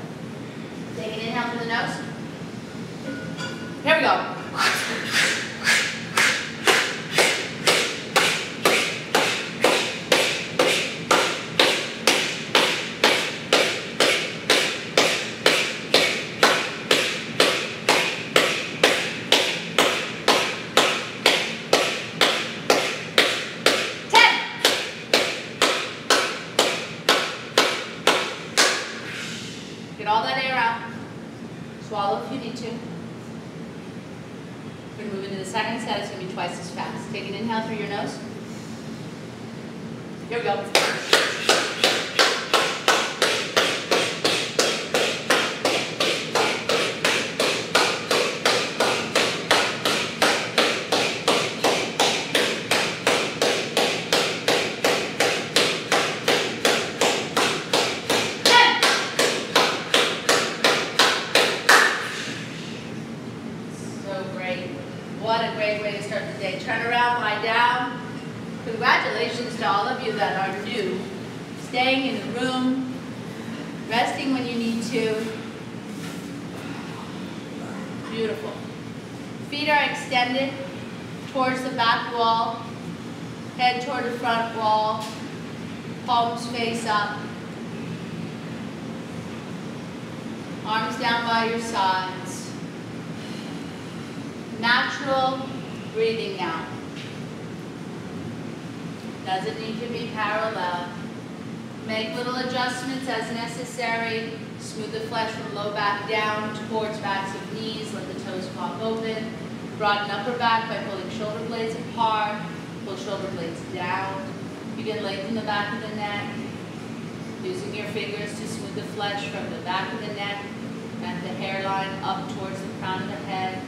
Take an inhale through the nose. Here we go. Get all that air out. Swallow if you need to. We're going to move into the second set. It's going to be twice as fast. Take an inhale through your nose. Here we go. What a great way to start the day. Turn around, lie down. Congratulations to all of you that are new. Staying in the room, resting when you need to. Beautiful. Feet are extended towards the back wall, head toward the front wall, palms face up. Arms down by your sides. Natural breathing now. Doesn't need to be parallel. Make little adjustments as necessary. Smooth the flesh from low back down towards backs of knees. Let the toes pop open. Broaden upper back by pulling shoulder blades apart. Pull shoulder blades down. Begin lengthening the back of the neck. Using your fingers to smooth the flesh from the back of the neck and the hairline up towards the crown of the head.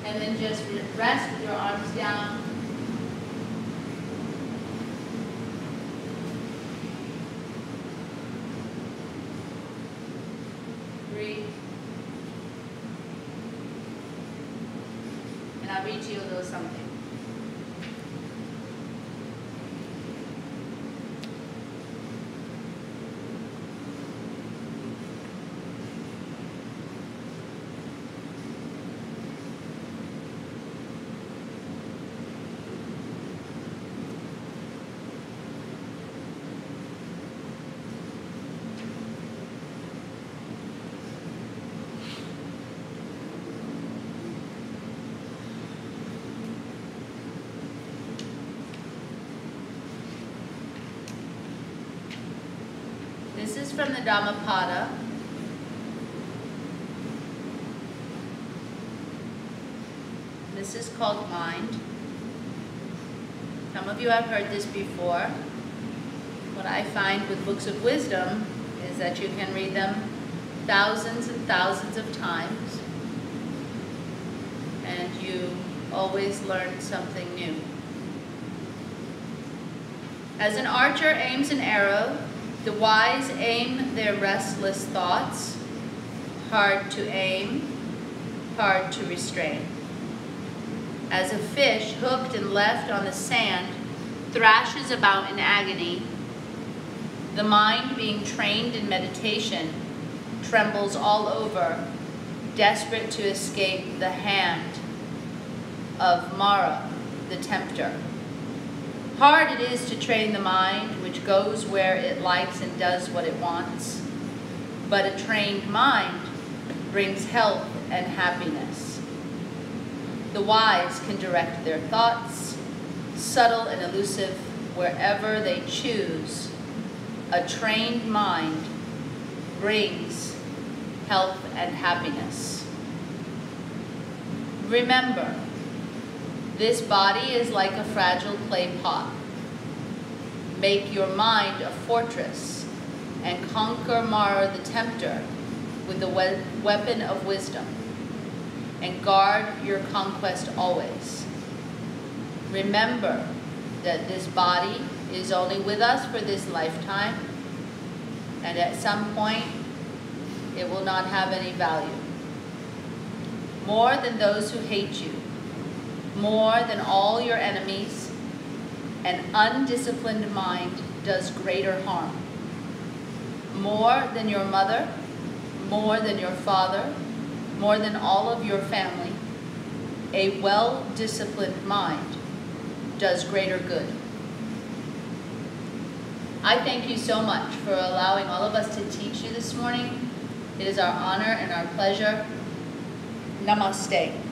And then just rest with your arms down. Breathe. And I'll read to you a little something. This is from the Dhammapada. This is called mind. Some of you have heard this before. What I find with books of wisdom is that you can read them thousands and thousands of times, and you always learn something new. As an archer aims an arrow, the wise aim their restless thoughts, hard to aim, hard to restrain. As a fish hooked and left on the sand thrashes about in agony, the mind being trained in meditation trembles all over, desperate to escape the hand of Mara, the tempter. Hard it is to train the mind, which goes where it likes and does what it wants. But a trained mind brings health and happiness. The wise can direct their thoughts, subtle and elusive, wherever they choose. A trained mind brings health and happiness. Remember, this body is like a fragile clay pot. Make your mind a fortress and conquer Mara the tempter with the weapon of wisdom, and guard your conquest always. Remember that this body is only with us for this lifetime, and at some point it will not have any value. More than those who hate you, more than all your enemies, an undisciplined mind does greater harm. More than your mother, more than your father, more than all of your family, A well-disciplined mind does greater good. I thank you so much for allowing all of us to teach you this morning. It is our honor and our pleasure. Namaste.